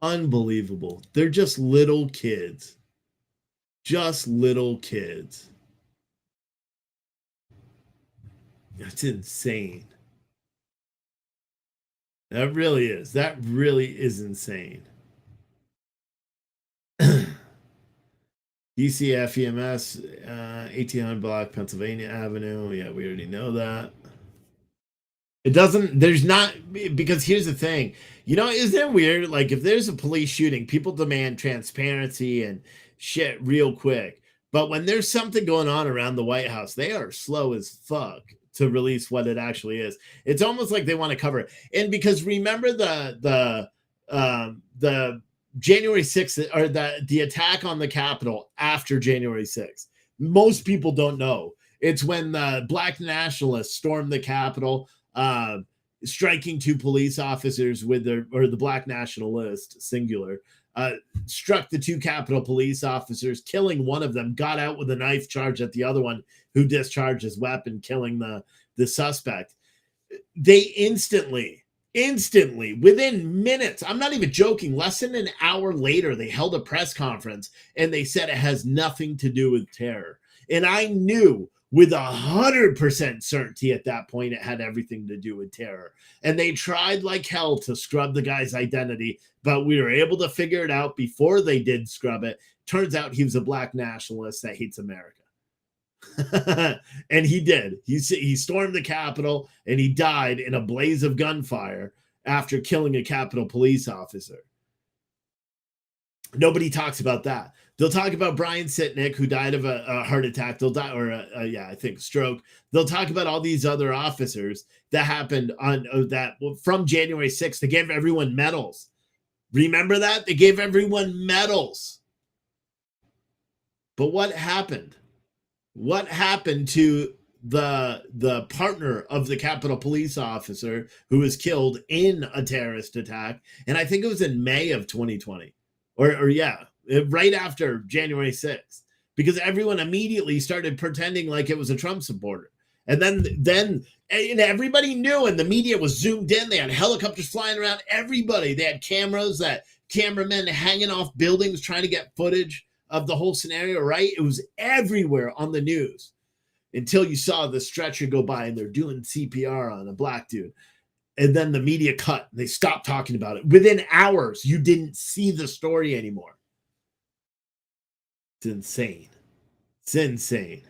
Unbelievable. They're just little kids. Just little kids. That's insane. That really is. That really is insane. DCF EMS, 1800 block, Pennsylvania Avenue. Yeah, we already know that. It doesn't, there's not, because here's the thing. Isn't it weird? Like, if there's a police shooting, people demand transparency and shit real quick. But when there's something going on around the White House, they are slow as fuck to release what it actually is. It's almost like they want to cover it. And because remember the January 6th or the attack on the Capitol after January 6th. Most people don't know. It's when the Black nationalists stormed the Capitol, striking two police officers with the Black nationalist singular, struck the two Capitol police officers, killing one of them, got out with a knife, charged at the other one, who discharged his weapon, killing the suspect. They instantly, within minutes, I'm not even joking, less than an hour later, they held a press conference and they said it has nothing to do with terror. And I knew with 100% certainty at that point it had everything to do with terror. And they tried like hell to scrub the guy's identity, but we were able to figure it out before they did scrub it. Turns out he was a Black nationalist that hates America. And he did. He stormed the Capitol and he died in a blaze of gunfire after killing a Capitol police officer. Nobody talks about that. They'll talk about Brian Sitnick, who died of a heart attack. They'll die, or I think stroke. They'll talk about all these other officers that happened on that from January 6th. They gave everyone medals. Remember that? They gave everyone medals. But what happened? What happened to the partner of the Capitol police officer who was killed in a terrorist attack? And I think it was in May of 2020. Right after January 6th, because everyone immediately started pretending like it was a Trump supporter. And then everybody knew, and the media was zoomed in. They had helicopters flying around everybody. They had cameras, that cameramen hanging off buildings trying to get footage of the whole scenario, right? It was everywhere on the news until you saw the stretcher go by and they're doing CPR on a black dude. And then the media cut. They stopped talking about it. Within hours, you didn't see the story anymore. It's insane. It's insane.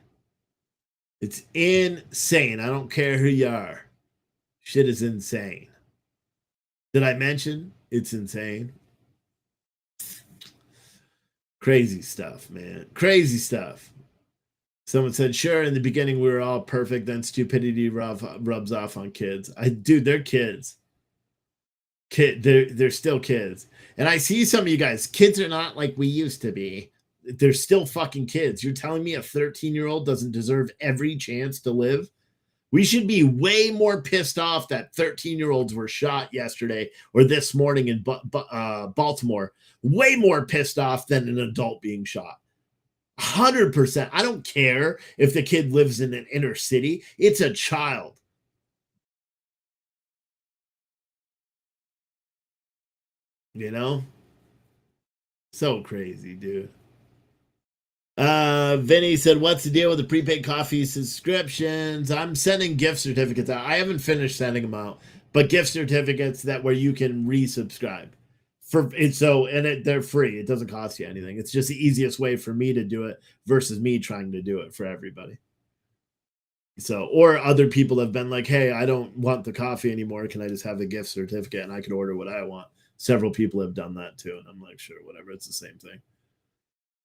It's insane. I don't care who you are. Shit is insane. Did I mention it's insane? Crazy stuff, man. Crazy stuff. Someone said, sure, in the beginning we were all perfect, then stupidity rubs off on kids. Dude, they're kids. They're still kids. And I see some of you guys, kids are not like we used to be. They're still fucking kids. You're telling me a 13-year-old doesn't deserve every chance to live? We should be way more pissed off that 13-year-olds were shot yesterday or this morning in Baltimore. Way more pissed off than an adult being shot. 100%. I don't care if the kid lives in an inner city. It's a child. You know? So crazy, dude. Vinny said, what's the deal with the prepaid coffee subscriptions? I'm sending gift certificates out. I haven't finished sending them out, but gift certificates that where you can resubscribe. They're free. It doesn't cost you anything. It's just the easiest way for me to do it versus me trying to do it for everybody. So, or other people have been like, hey, I don't want the coffee anymore. Can I just have the gift certificate and I can order what I want? Several people have done that too. And I'm like, sure, whatever. It's the same thing.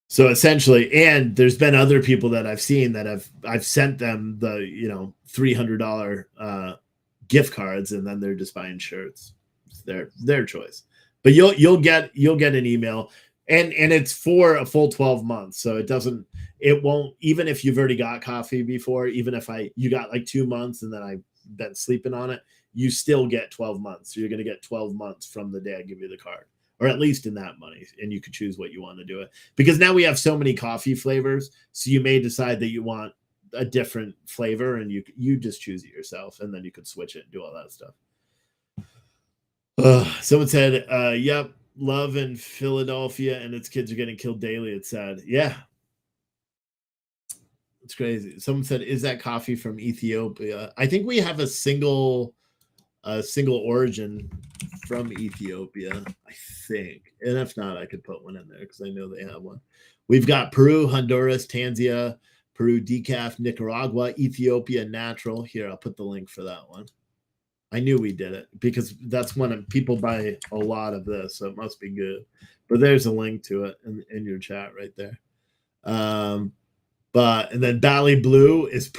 So essentially, and there's been other people that I've seen that I've sent them the, $300 gift cards, and then they're just buying shirts. It's their choice. But you'll get an email, and it's for a full 12 months. So it won't, even if you've already got coffee before, even if you got like 2 months and then I've been sleeping on it, you still get 12 months. So you're going to get 12 months from the day I give you the card, or at least in that money. And you could choose what you want to do it, because now we have so many coffee flavors. So you may decide that you want a different flavor, and you just choose it yourself, and then you could switch it and do all that stuff. Someone said, yep, love in Philadelphia and its kids are getting killed daily. It's sad. Yeah. It's crazy. Someone said, is that coffee from Ethiopia? I think we have a single origin from Ethiopia, I think. And if not, I could put one in there because I know they have one. We've got Peru, Honduras, Tanzania, Peru decaf, Nicaragua, Ethiopia natural. Here, I'll put the link for that one. I knew we did it because that's when people buy a lot of this, so it must be good. But there's a link to it in your chat right there. But and then Bally Blue is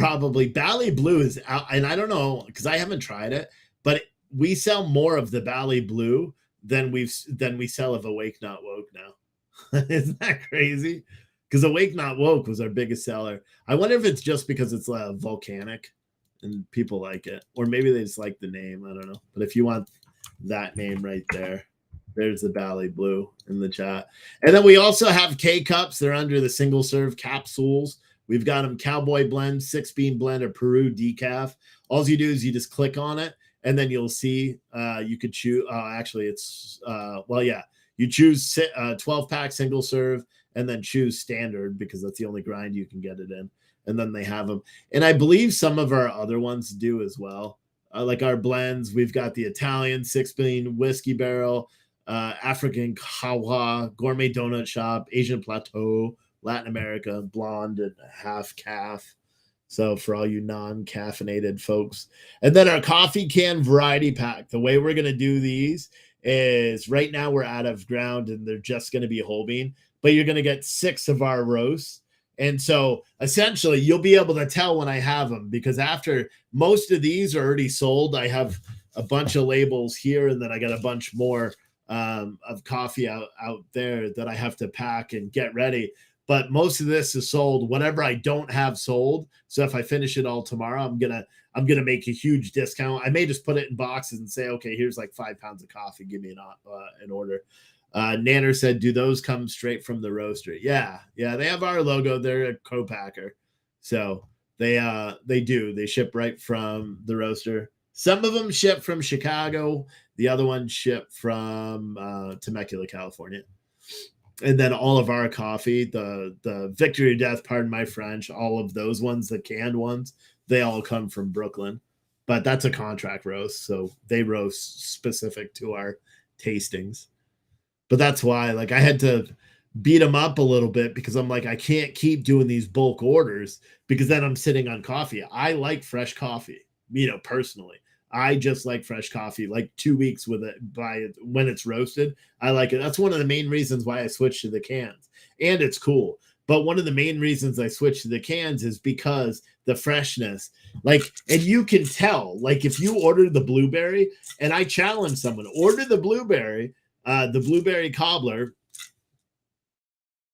out, and I don't know because I haven't tried it, but we sell more of the Bally Blue than we sell of Awake Not Woke now. Isn't that crazy? Because Awake Not Woke was our biggest seller. I wonder if it's just because it's volcanic and people like it, or maybe they just like the name. I don't know. But if you want that name right there, there's the Bally Blue in the chat. And then we also have K-Cups. They're under the single serve capsules. We've got them Cowboy Blend, 6-bean blend, or Peru decaf. All you do is you just click on it, and then you'll see you could choose. Actually, it's you choose 12-pack single serve, and then choose standard because that's the only grind you can get it in. And then they have them. And I believe some of our other ones do as well. Like our blends, we've got the Italian 6-bean whiskey barrel, African Kawa, Gourmet Donut Shop, Asian Plateau, Latin America, blonde and half calf. So for all you non-caffeinated folks. And then our coffee can variety pack. The way we're going to do these is right now we're out of ground and they're just going to be whole bean, but you're going to get 6 of our roasts. And so essentially you'll be able to tell when I have them, because after most of these are already sold, I have a bunch of labels here, and then I got a bunch more of coffee out there that I have to pack and get ready. But most of this is sold. Whatever I don't have sold, so if I finish it all tomorrow, I'm gonna make a huge discount. I may just put it in boxes and say, okay, here's like 5 pounds of coffee. Give me an order. Nanner said, do those come straight from the roaster? Yeah, they have our logo. They're a co-packer, so they do. They ship right from the roaster. Some of them ship from Chicago. The other ones ship from Temecula, California. And then all of our coffee, the Victory or Death, pardon my French, all of those ones, the canned ones, they all come from Brooklyn. But that's a contract roast, so they roast specific to our tastings. But that's why, like, I had to beat them up a little bit, because I'm like, I can't keep doing these bulk orders because then I'm sitting on coffee. I like fresh coffee, personally. I just like fresh coffee, like 2 weeks with it when it's roasted. I like it. That's one of the main reasons why I switched to the cans, and it's cool. But one of the main reasons I switched to the cans is because the freshness, and you can tell, if you order the blueberry, and I challenge someone, order the blueberry cobbler,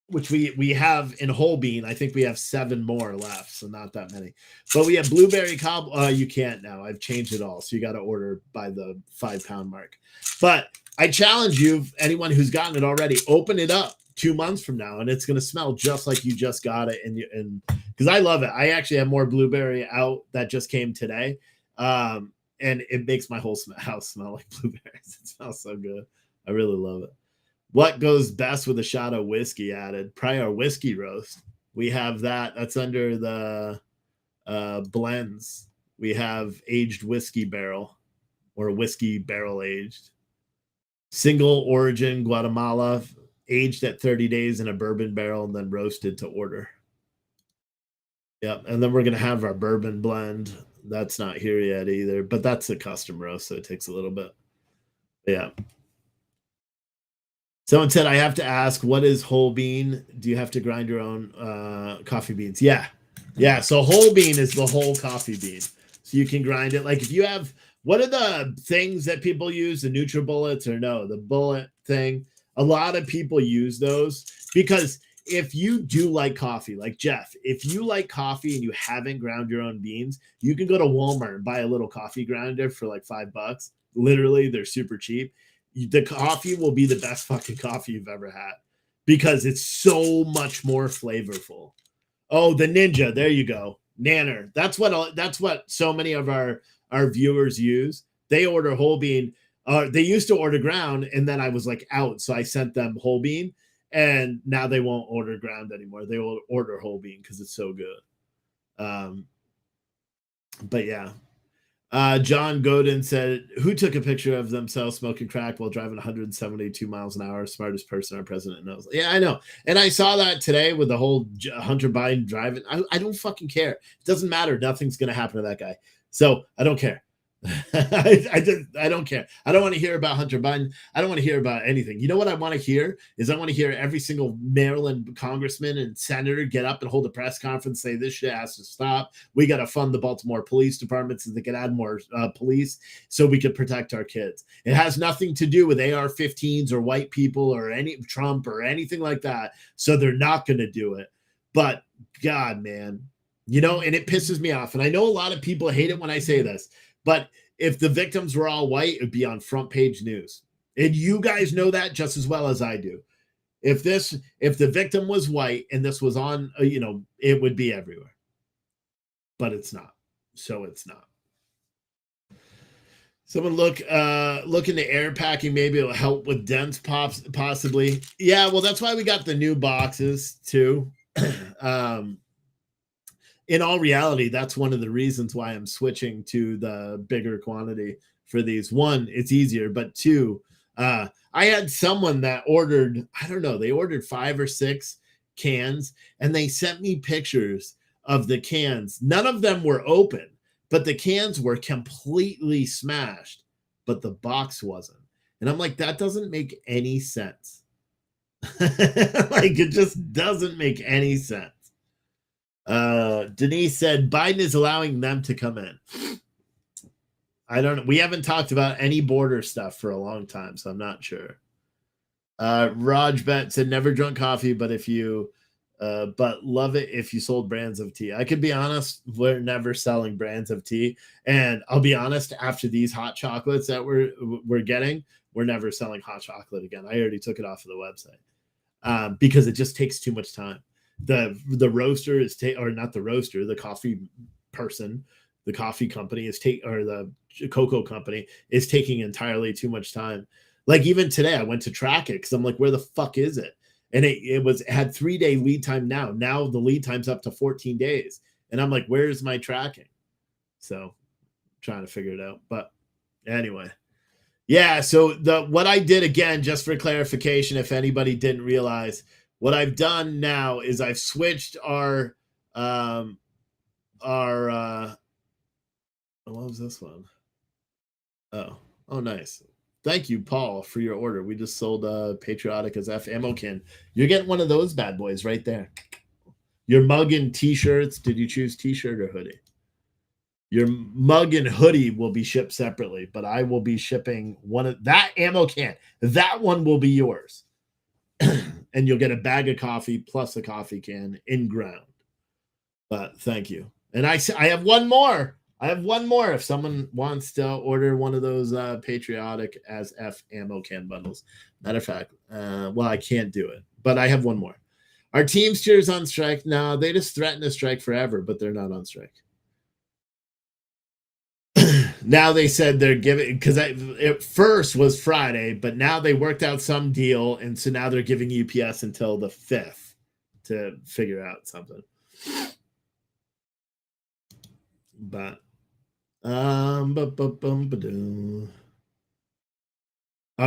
which we have in whole bean. I think we have 7 more left, so not that many. But we have blueberry cobbler. You can't now. I've changed it all, so you got to order by the 5-pound mark. But I challenge you, anyone who's gotten it already, open it up 2 months from now, and it's going to smell just like you just got it. And because I love it. I actually have more blueberry out that just came today, and it makes my whole house smell like blueberries. It smells so good. I really love it. What goes best with a shot of whiskey added? Probably our whiskey roast. We have that. That's under the blends. We have aged whiskey barrel, or whiskey barrel aged. Single origin Guatemala, aged at 30 days in a bourbon barrel and then roasted to order. Yep. And then we're going to have our bourbon blend. That's not here yet either, but that's a custom roast, so it takes a little bit. Yeah. Someone said, I have to ask, what is whole bean? Do you have to grind your own coffee beans? Yeah. So whole bean is the whole coffee bean. So you can grind it. Like if you have, what are the things that people use? The NutriBullets, or no, the bullet thing. A lot of people use those because if you do like coffee, like Jeff, if you like coffee and you haven't ground your own beans, you can go to Walmart and buy a little coffee grinder for like $5. Literally, they're super cheap. The coffee will be the best fucking coffee you've ever had because it's so much more flavorful. Oh, the Ninja. There you go. Nanner. That's what so many of our viewers use. They order whole bean. They used to order ground, and then I was like out. So I sent them whole bean, and now they won't order ground anymore. They will order whole bean because it's so good. But yeah. John Godin said, who took a picture of themselves smoking crack while driving 172 miles an hour? Smartest person our president knows. Yeah, I know. And I saw that today with the whole Hunter Biden driving. I don't fucking care. It doesn't matter. Nothing's going to happen to that guy. So I don't care. I don't care. I don't want to hear about Hunter Biden. I don't want to hear about anything. You know what I want to hear is I want to hear every single Maryland congressman and senator get up and hold a press conference, say this shit has to stop. We got to fund the Baltimore Police Department so they can add more police so we can protect our kids. It has nothing to do with AR-15s or white people or any Trump or anything like that. So they're not going to do it. But God, man, you know, and it pisses me off. And I know a lot of people hate it when I say this. But if the victims were all white, it would be on front page news. And you guys know that just as well as I do. If the victim was white and this was on, it would be everywhere. But it's not. So it's not. Someone look into air packing. Maybe it'll help with dents possibly. Yeah, well, that's why we got the new boxes too. In all reality, that's one of the reasons why I'm switching to the bigger quantity for these. One, it's easier, but two, I had someone that ordered, I don't know, they ordered 5 or 6 cans and they sent me pictures of the cans. None of them were open, but the cans were completely smashed, but the box wasn't. And I'm like, that doesn't make any sense. Like, it just doesn't make any sense. Denise said Biden is allowing them to come in. I don't know. We haven't talked about any border stuff for a long time, so I'm not sure. Raj Bet said never drunk coffee, but but love it if you sold brands of tea. I could be honest, we're never selling brands of tea. And I'll be honest, after these hot chocolates that we're getting, we're never selling hot chocolate again. I already took it off of the website because it just takes too much time. The roaster is or not the roaster, the coffee person, the coffee company or the cocoa company is taking entirely too much time. Like even today, I went to track it because I'm like, where the fuck is it? And it had 3-day lead time now. Now the lead time's up to 14 days. And I'm like, where's my tracking? So trying to figure it out. But anyway. Yeah, so what I did again, just for clarification, if anybody didn't realize, what I've done now is I've switched our what was this one? Oh, nice. Thank you, Paul, for your order. We just sold Patriotic as F ammo can. You're getting one of those bad boys right there. Your mug and t-shirts. Did you choose t-shirt or hoodie? Your mug and hoodie will be shipped separately, but I will be shipping one of that ammo can. That one will be yours. And you'll get a bag of coffee plus a coffee can in ground. But thank you. And I have one more. I have one more if someone wants to order one of those Patriotic as F ammo can bundles. Matter of fact, well, I can't do it, but I have one more. Are Teamsters on strike? No, they just threaten to strike forever, but they're not on strike. Now they said they're giving, because it first was Friday, but now they worked out some deal, and so now they're giving UPS until the 5th to figure out something. But oh,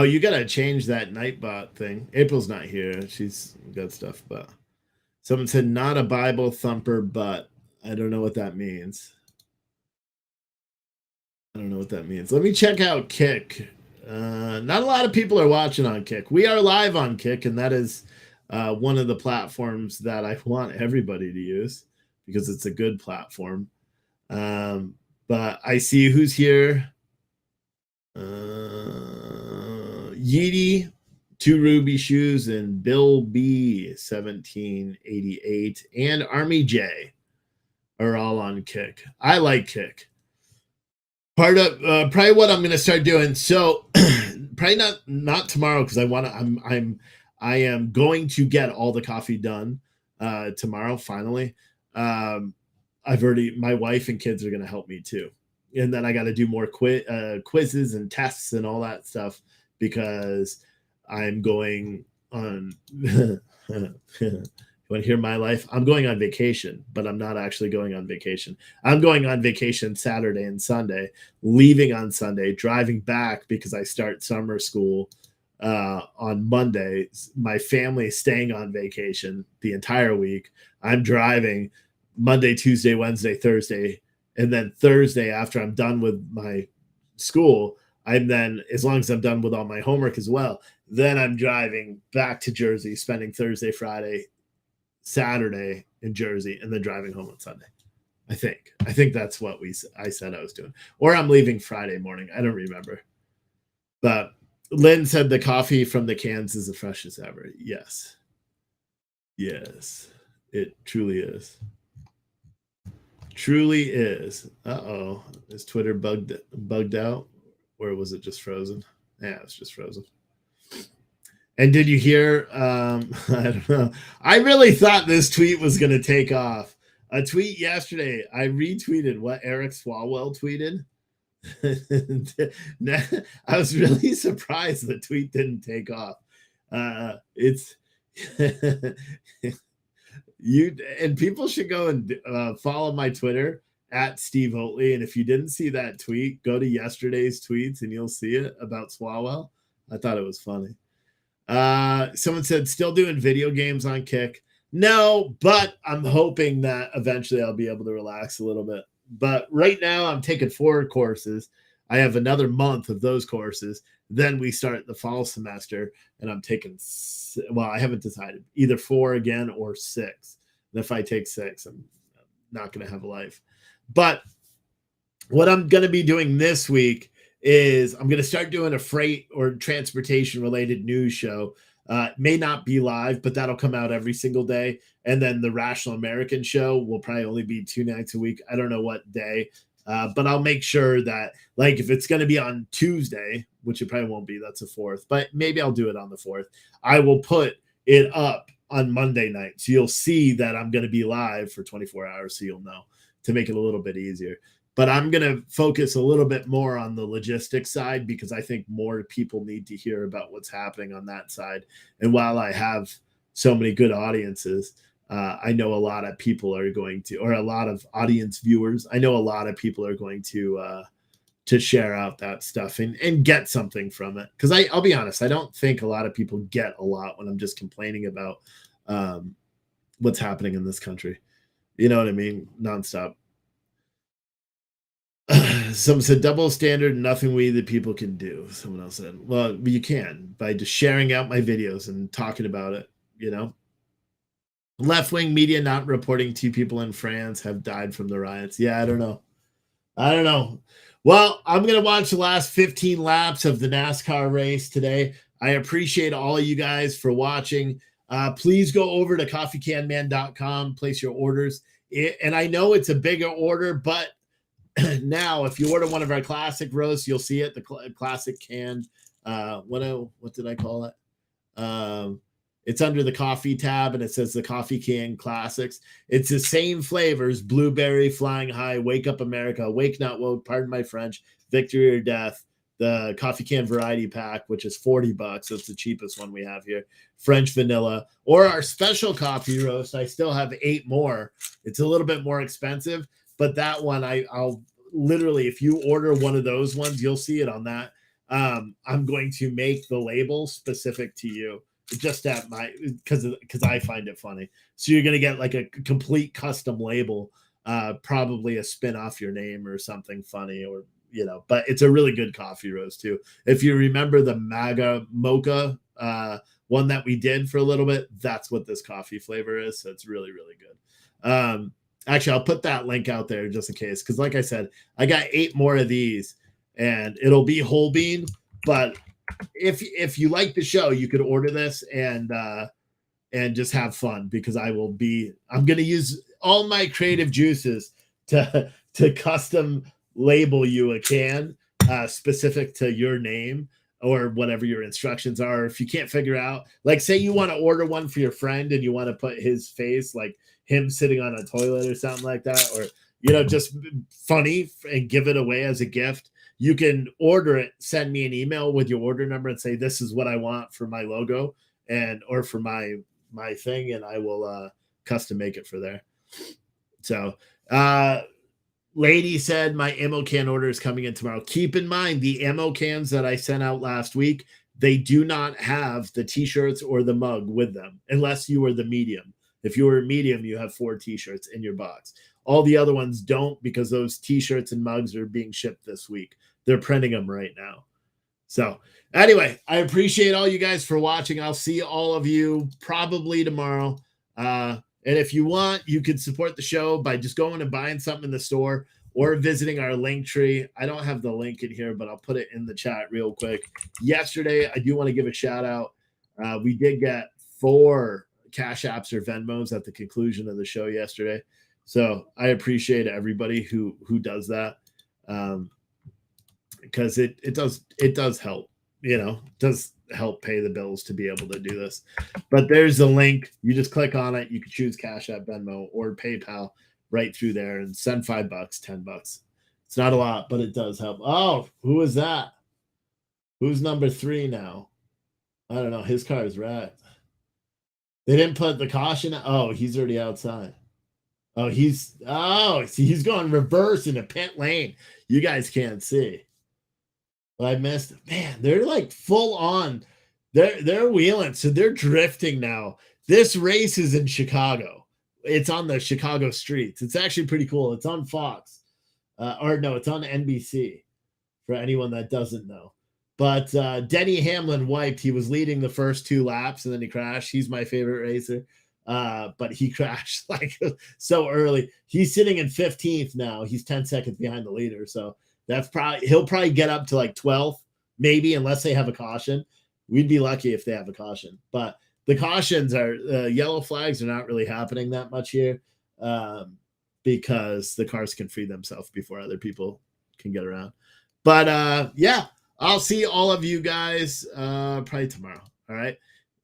you gotta change that Nightbot thing. April's not here. She's got stuff, but someone said not a Bible thumper, but I don't know what that means. I don't know what that means. Let me check out Kick. Not a lot of people are watching on Kick. We are live on Kick, and that is one of the platforms that I want everybody to use because it's a good platform. But I see who's here. Yeety, 2 Ruby Shoes, and Bill B 1788, and Army J are all on Kick. I like Kick. Part of probably what I'm going to start doing. So probably not tomorrow because I am going to get all the coffee done tomorrow. Finally, my wife and kids are going to help me too, and then I got to do more quizzes and tests and all that stuff because I'm going on. You want to hear my life? I'm going on vacation, but I'm not actually going on vacation. I'm going on vacation Saturday and Sunday, leaving on Sunday, driving back because I start summer school on Monday. My family is staying on vacation the entire week. I'm driving Monday, Tuesday, Wednesday, Thursday, and then Thursday after I'm done with my school, I'm then, as long as I'm done with all my homework as well, then I'm driving back to Jersey, spending Thursday, Friday, Saturday in Jersey, and then driving home on Sunday. I think that's what I said I was doing. Or I'm leaving Friday morning. I don't remember. But Lynn said the coffee from the cans is the freshest ever. Yes. Yes. It truly is. Truly is. Uh-oh. Is Twitter bugged out? Or was it just frozen? Yeah, it's just frozen. And did you hear? I don't know. I really thought this tweet was going to take off. A tweet yesterday, I retweeted what Eric Swalwell tweeted. I was really surprised the tweet didn't take off. It's you, and people should go and follow my Twitter at Steve Oatley. And if you didn't see that tweet, go to yesterday's tweets and you'll see it about Swalwell. I thought it was funny. Someone said, still doing video games on Kick. No, but I'm hoping that eventually I'll be able to relax a little bit. But right now I'm taking 4 courses. I have another month of those courses. Then we start the fall semester, and I'm taking, well, I haven't decided, either 4 again or 6. And if I take 6, I'm not going to have a life. But what I'm going to be doing this week is I'm going to start doing a freight or transportation related news show. May not be live, but that'll come out every single day. And then the Rational American show will probably only be 2 nights a week. I don't know what day, but I'll make sure that, like, if it's going to be on Tuesday, which it probably won't be, that's the 4th, but maybe I'll do it on the 4th. I will put it up on Monday night. So you'll see that I'm going to be live for 24 hours. So you'll know, to make it a little bit easier. But I'm going to focus a little bit more on the logistics side because I think more people need to hear about what's happening on that side. And while I have so many good audiences, I know a lot of people are going to, or a lot of audience viewers, I know a lot of people are going to share out that stuff and get something from it. Because I'll be honest, I don't think a lot of people get a lot when I'm just complaining about what's happening in this country. You know what I mean? Nonstop. Someone said double standard, nothing we the people can do. Someone else said, well, you can by just sharing out my videos and talking about it, you know. Left-wing media not reporting 2 people in France have died from the riots. Yeah, I don't know. Well, I'm going to watch the last 15 laps of the NASCAR race today. I appreciate all of you guys for watching. Please go over to coffeecanman.com, place your orders. And I know it's a bigger order, but now, if you order one of our classic roasts, you'll see it, the classic canned. What did I call it? It's under the coffee tab, and it says the Coffee Can Classics. It's the same flavors: blueberry, flying high, wake up America, wake not woke, pardon my French, victory or death. The coffee can variety pack, which is $40. That's the cheapest one we have here. French vanilla, or our special coffee roast. I still have 8 more. It's a little bit more expensive. But that one, I'll literally, if you order one of those ones, you'll see it on that. I'm going to make the label specific to you, just at my, because I find it funny. So you're going to get like a complete custom label, probably a spin off your name or something funny, or, you know, but it's a really good coffee roast too. If you remember the MAGA mocha one that we did for a little bit, that's what this coffee flavor is. So it's really, really good. Actually, I'll put that link out there just in case, because like I said, I got 8 more of these, and it'll be whole bean. But if you like the show, you could order this and just have fun, because I'm going to use all my creative juices to custom label you a can specific to your name or whatever your instructions are. If you can't figure out, like, say you want to order one for your friend and you want to put his face, like him sitting on a toilet or something like that, or, you know, just funny, and give it away as a gift. You can order it, send me an email with your order number and say, this is what I want for my logo or for my thing. And I will custom make it for there. So, lady said my ammo can order is coming in tomorrow. Keep in mind, the ammo cans that I sent out last week, they do not have the t-shirts or the mug with them, unless you are the medium. If you were a medium, you have 4 t-shirts in your box. All the other ones don't, because those t-shirts and mugs are being shipped this week. they're printing them right now. So anyway, I appreciate all you guys for watching. I'll see all of you probably tomorrow. And if you want, you can support the show by just going and buying something in the store or visiting our link tree. I don't have the link in here, but I'll put it in the chat real quick. Yesterday, I do want to give a shout out. We did get 4 Cash Apps or Venmos at the conclusion of the show yesterday. So I appreciate everybody who does that. Because it does help, does help pay the bills to be able to do this. But there's a link. You just click on it. You can choose Cash App, Venmo, or PayPal right through there and send $5, $10. It's not a lot, but it does help. Oh, who is that? Who's number 3 now? I don't know. His car is wrecked. They didn't put the caution. Oh, he's already outside. Oh, he's going reverse in a pit lane. You guys can't see. I missed it. Man, they're like full on. They're wheeling, so they're drifting now. This race is in Chicago. It's on the Chicago streets. It's actually pretty cool. It's on Fox, or no, it's on NBC. For anyone that doesn't know, but Denny Hamlin wiped. He was leading the first 2 laps, and then he crashed. He's my favorite racer, but he crashed like so early. He's sitting in 15th now. He's 10 seconds behind the leader, so. He'll probably get up to like 12th, maybe, unless they have a caution. We'd be lucky if they have a caution. But the cautions yellow flags are not really happening that much here because the cars can free themselves before other people can get around. But yeah, I'll see all of you guys probably tomorrow. All right.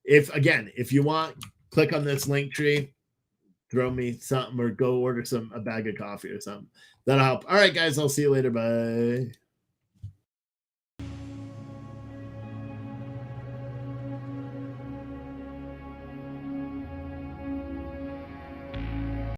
If you want, click on this link tree. Throw me something or go order a bag of coffee or something. That'll help. All right, guys. I'll see you later. Bye.